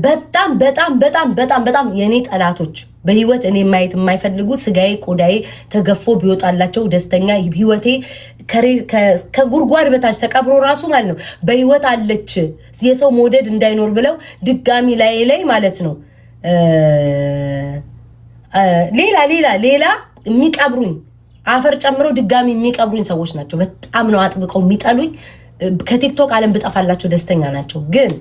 በጣም በጣም በጣም በጣም በጣም የኔ ጠላቶች በህይወት እኔ ማየት የማይፈልጉ ስጋዬ ቆዳዬ ተገፎ ቢወጣላቸው ደስተኛ ህይወቴ ከጉርጓድ በታች ተቀብሮ ራሱ ማለት ነው በህይወት አለች የሰው መውደድ እንዳይኖር ብለው ድጋሚ ላይ ማለት ነው ሌላ የሚቀብሩኝ አፈር ጨምረው ድጋሚ የሚቀብሩኝ ሰዎች ናቸው። በጣም ነው አጥብቀው የሚጠሉኝ። ከቲክቶክ ዓለም ብጠፋላቸው ደስተኛ ናቸው። ግን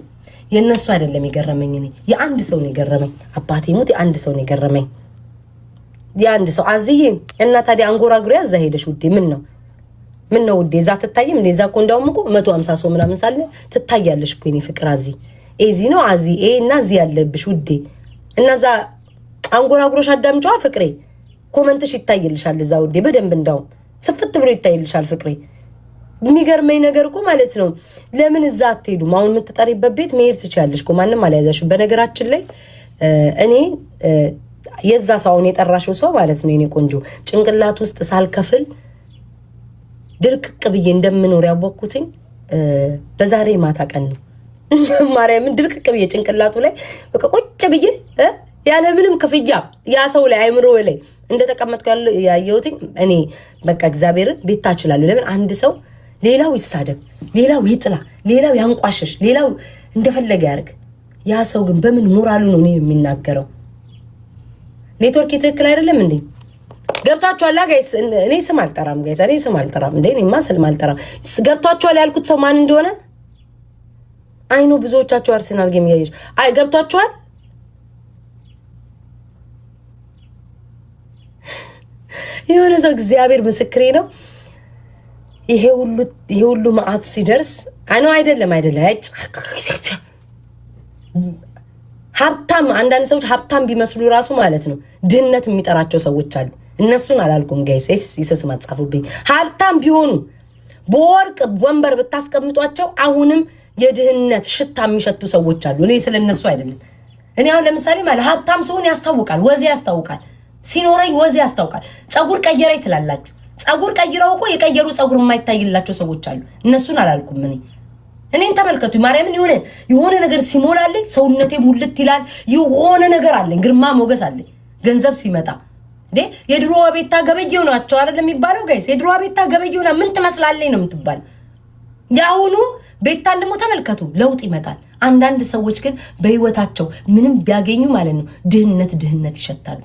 የነሱ አይደለም የገረመኝ እኔ የአንድ ሰው ነው የገረመኝ። አባቴ ሞት የአንድ ሰው ነው የገረመኝ። የአንድ ሰው አዝዬ እና ታዲያ አንጎራጉሪ ያዛ ሄደሽ ውዴ ምን ነው ውዴ እዛ ትታይም እንደዛ እኮ እንዳውም እኮ 150 ሰው ምናምን ሳለ ትታያለሽ እኮ እኔ ፍቅር አዚ ኤዚ ነው አዚ እና እዚ ያለብሽ ውዴ እናዛ አንጎራጉሮሽ አዳምጪዋ ፍቅሬ ኮመንትሽ ይታይልሻል እዛ ውዴ በደንብ እንዳው ስፍት ብሎ ይታይልሻል ፍቅሬ። የሚገርመኝ ነገር እኮ ማለት ነው ለምን እዛ አትሄዱም? አሁን የምትጠሪበት ቤት መሄድ ትችያለሽ እኮ ማንንም አልያዛሽም። በነገራችን ላይ እኔ የዛ ሰውን የጠራሽው ሰው ማለት ነው የኔ ቆንጆ ጭንቅላት ውስጥ ሳልከፍል ድርቅቅ ብዬ እንደምኖር ያወቅኩትኝ በዛሬ ማታ ቀን ነው። ማርያምን ድርቅቅ ብዬ ጭንቅላቱ ላይ በቃ ቁጭ ብዬ ያለ ምንም ክፍያ ያ ሰው ላይ አይምሮ ላይ እንደተቀመጥኩ ያየሁትኝ እኔ በቃ እግዚአብሔርን ቤት ታችላሉ። ለምን አንድ ሰው ሌላው ይሳደብ፣ ሌላው ይጥላ፣ ሌላው ያንቋሽሽ፣ ሌላው እንደፈለገ ያርግ። ያ ሰው ግን በምን ሞራሉ ነው እኔ የሚናገረው? ኔትወርክ ትክክል አይደለም እንዴ? ገብታችኋል ጋይስ? እኔ ስም አልጠራም ጋይስ፣ እኔ ስም አልጠራም እንዴ? እኔማ ስም አልጠራም። ገብታችኋል ያልኩት ሰው ማን እንደሆነ አይኖ ብዙዎቻችሁ አርሰናል ጌም ያይሽ አይ ገብታችኋል። የሆነ ሰው እግዚአብሔር ምስክሬ ነው ይሄ ሁሉ መዓት ሲደርስ አነው አይደለም ሀብታም አንዳንድ ሰዎች ሀብታም ቢመስሉ ራሱ ማለት ነው ድህነት የሚጠራቸው ሰዎች አሉ። እነሱን አላልኩም ጋይስ ይሰስ ማጻፉብኝ ሀብታም ቢሆኑ በወርቅ ወንበር ብታስቀምጧቸው አሁንም የድህነት ሽታ የሚሸቱ ሰዎች አሉ። እኔ ስለነሱ አይደለም። እኔ አሁን ለምሳሌ ማለት ሀብታም ሰውን ያስታውቃል፣ ወዜ ያስታውቃል፣ ሲኖረኝ ወዜ ያስታውቃል። ጸጉር ቀየረኝ ትላላችሁ። ጸጉር ቀይረው እኮ የቀየሩ ጸጉር የማይታይላቸው ሰዎች አሉ። እነሱን አላልኩም። እኔን ተመልከቱ። ማርያምን የሆነ ነገር ሲሞላልኝ ሰውነቴ ሙልት ይላል። የሆነ ነገር አለኝ፣ ግርማ ሞገስ አለኝ። ገንዘብ ሲመጣ የድሮ ቤታ ገበየው ናቸው አይደል የሚባለው ጋይስ? የድሮ ቤታ ገበየውና ምን ትመስላለኝ ነው የምትባል። ያሁኑ ቤታን ደግሞ ተመልከቱ፣ ለውጥ ይመጣል። አንዳንድ ሰዎች ግን በህይወታቸው ምንም ቢያገኙ ማለት ነው ድህነት ይሸታሉ።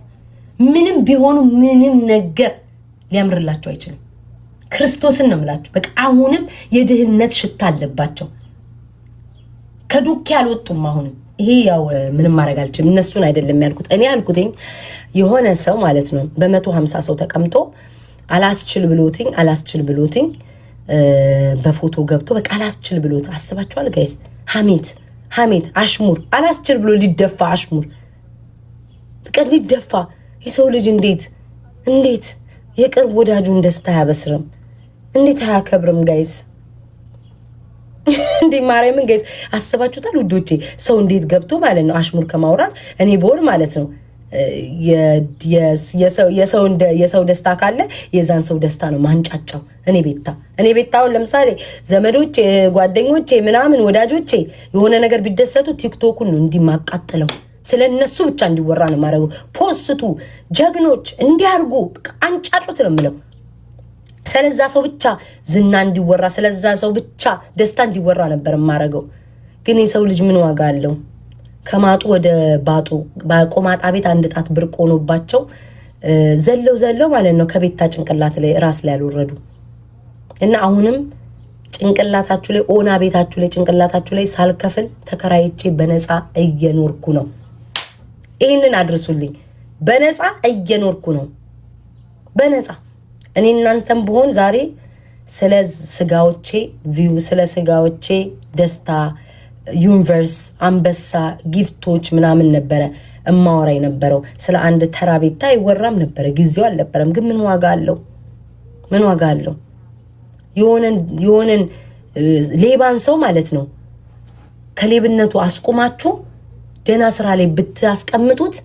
ምንም ቢሆኑ ምንም ነገር ሊያምርላቸው አይችልም። ክርስቶስን ነው የምላችሁ። በቃ አሁንም የድህነት ሽታ አለባቸው። ከዱክ ያልወጡም አሁንም። ይሄ ያው ምንም ማድረግ አልችልም። እነሱን አይደለም ያልኩት። እኔ ያልኩትኝ የሆነ ሰው ማለት ነው በ150 ሰው ተቀምጦ አላስችል ብሎትኝ በፎቶ ገብቶ በቃ አላስችል ብሎት አስባችኋል ጋይስ? ሐሜት አሽሙር አላስችል ብሎ ሊደፋ አሽሙር በቃ ሊደፋ የሰው ልጅ እንዴት የቅርብ ወዳጁን ደስታ ያበስርም? እንዴት አያከብርም ጋይስ? እንዴ ማርያምን ጋይስ አስባችሁታል ውዶቼ? ሰው እንዴት ገብቶ ማለት ነው አሽሙር ከማውራት እኔ ቦል ማለት ነው የሰው ደስታ ካለ የዛን ሰው ደስታ ነው ማንጫጫው። እኔ ቤታውን ለምሳሌ ዘመዶቼ፣ ጓደኞቼ፣ ምናምን ወዳጆቼ የሆነ ነገር ቢደሰቱ ቲክቶኩን ነው እንዲማቃጥለው ስለነሱ ብቻ እንዲወራ ነው ማረጉ። ፖስቱ ጀግኖች እንዲያርጉ አንጫጩት ነው የምለው። ስለዛ ሰው ብቻ ዝና እንዲወራ፣ ስለዛ ሰው ብቻ ደስታ እንዲወራ ነበር ማረገው። ግን የሰው ልጅ ምን ዋጋ አለው? ከማጡ ወደ ባጡ በቆማጣ ቤት አንድ ጣት ብርቅ ሆኖባቸው ዘለው ማለት ነው ከቤታ ጭንቅላት ላይ ራስ ላይ ያልወረዱ እና አሁንም ጭንቅላታችሁ ላይ ኦና ቤታችሁ ላይ ጭንቅላታችሁ ላይ ሳልከፍል ተከራይቼ በነፃ እየኖርኩ ነው። ይሄንን አድርሱልኝ። በነፃ እየኖርኩ ነው። በነፃ እኔ እናንተም በሆን ዛሬ ስለ ስጋዎቼ ቪው፣ ስለ ስጋዎቼ ደስታ፣ ዩኒቨርስ፣ አንበሳ፣ ጊፍቶች ምናምን ነበረ እማወራ የነበረው። ስለ አንድ ተራ ቤታ አይወራም ነበረ፣ ጊዜው አልነበረም። ግን ምን ዋጋ አለው? ምን ዋጋ አለው? የሆነን ሌባን ሰው ማለት ነው ከሌብነቱ አስቆማችሁ ደህና ስራ ላይ ብታስቀምጡት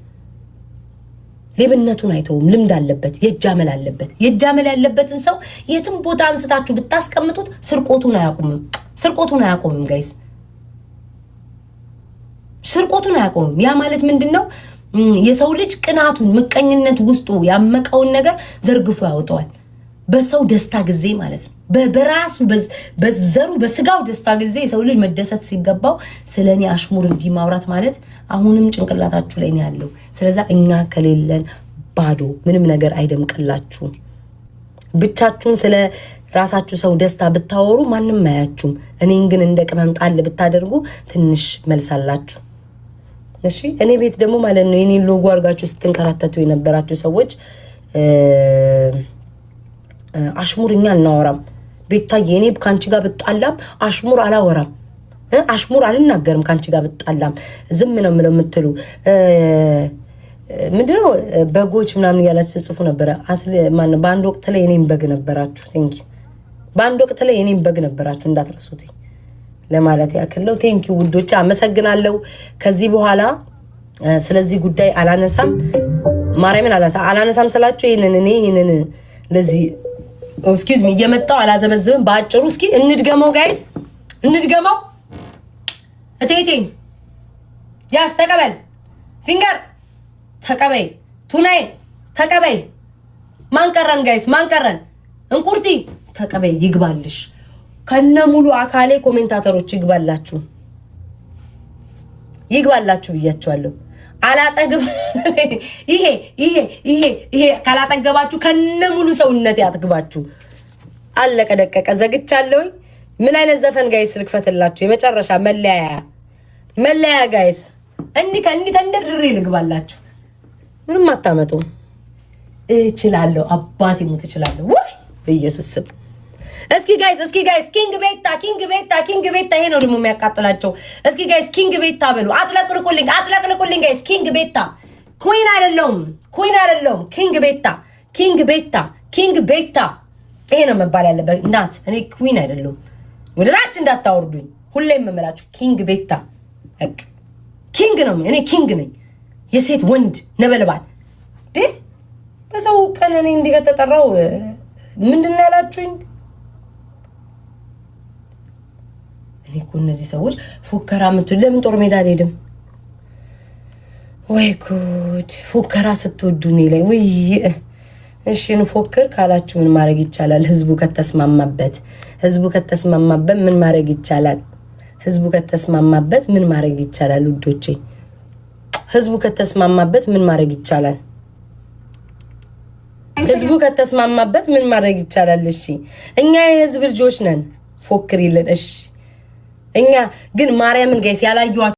ሌብነቱን አይተውም። ልምድ አለበት፣ የጃመል አለበት። የጃመል ያለበትን ሰው የትም ቦታ አንስታችሁ ብታስቀምጡት ስርቆቱን አያቆምም ጋይስ፣ ስርቆቱን አያቆምም። ያ ማለት ምንድነው? የሰው ልጅ ቅናቱን፣ ምቀኝነት ውስጡ ያመቀውን ነገር ዘርግፎ ያወጣዋል። በሰው ደስታ ጊዜ ማለት ነው። በራሱ በዘሩ በስጋው ደስታ ጊዜ የሰው ልጅ መደሰት ሲገባው ስለኔ አሽሙር እንዲህ ማውራት ማለት አሁንም ጭንቅላታችሁ ላይ ነው ያለው። ስለዚህ እኛ ከሌለን ባዶ ምንም ነገር አይደምቅላችሁም። ብቻችሁን ስለ ራሳችሁ ሰው ደስታ ብታወሩ ማንም አያችሁም። እኔን ግን እንደ ቅመም ጣል ብታደርጉ ትንሽ መልሳላችሁ። እሺ እኔ ቤት ደግሞ ማለት ነው የኔን ሎጎ አድርጋችሁ ስትንከራተቱ የነበራችሁ ሰዎች አሽሙርኛ እናወራም። ቤታዬ እኔ ካንቺ ጋር ብጣላም አሽሙር አላወራም፣ አሽሙር አልናገርም። ካንቺ ጋር ብጣላም ዝም ነው የምለው የምትሉ ምንድነው በጎች ምናምን ያላችሁ ጽፉ ነበር። በአንድ ወቅት ላይ እኔም በግ ነበራችሁ። ቴንኪ በአንድ ወቅት ላይ እኔም በግ ነበራችሁ እንዳትረሱት ለማለት ያክለው። ቴንኪ ውዶች አመሰግናለሁ። ከዚህ በኋላ ስለዚህ ጉዳይ አላነሳም። ማርያምን አላነሳም ስላችሁ ይሄንን ለዚህ ኤክስኪውዝ ሚ እየመጣው አላዘበዝብም። ባጭሩ እስኪ እንድገመው ጋይስ፣ እንድገመው። እቴቴ ያስ ተቀበል፣ ፊንገር ተቀበይ፣ ቱናይ ተቀበይ። ማንቀረን ጋይስ፣ ማንቀረን እንቁርቲ ተቀበይ። ይግባልሽ ከነ ሙሉ አካሌ ኮሜንታተሮች ይግባላችሁ፣ ይግባላችሁ ብያችኋለሁ። አላጠግብ ይሄ ካላጠገባችሁ ከነ ሙሉ ሰውነት ያጥግባችሁ። አለቀ ደቀቀ። ዘግቻለሁ። ምን አይነት ዘፈን ጋይስ ልክፈትላችሁ? የመጨረሻ መለያ ጋይስ፣ እንዲህ ተንደርድሬ ልግባላችሁ። ምንም አታመጡም። እችላለሁ፣ አባቴ ሞት እችላለሁ። ወይ በኢየሱስ ስም እስኪ ጋይስ ኪንግ ቤታ ይሄ ነው ደግሞ የሚያቃጥላቸው። እስኪ ጋይስ ኪንግ ቤታ በሉ። አጥለቅልቁልኝ ጋይስ። ኪንግ ቤታ ኩዊን አይደለም፣ ኪንግ ቤታ ይሄ ነው መባል ያለበት። እናት እኔ ኩዊን አይደለም፣ ወደታች እንዳታወርዱኝ። ሁሌም የምላችሁ ኪንግ ቤታ ኪንግ ነው። እኔ ኪንግ ነኝ፣ የሴት ወንድ ነበልባል። በሰው ቀን እኔ እንዲህ ከተጠራው ምንድን ነው ያላችሁኝ? እኔ እኮ እነዚህ ሰዎች ፉከራ ምትል ለምን ጦር ሜዳ አልሄድም? ወይ ጉድ! ፉከራ ስትወዱ እኔ ላይ ወይ እሺ እንፎክር ካላችሁ ምን ማድረግ ይቻላል? ህዝቡ ከተስማማበት ምን ማድረግ ይቻላል? ህዝቡ ከተስማማበት ምን ማድረግ ይቻላል? ውዶቼ ህዝቡ ከተስማማበት ምን ማድረግ ይቻላል? ህዝቡ ከተስማማበት ምን ማድረግ ይቻላል? እሺ እኛ የህዝብ ልጆች ነን፣ ፎክሪልን። እሺ እኛ ግን ማርያምን ጋይስ ያላየዋችሁ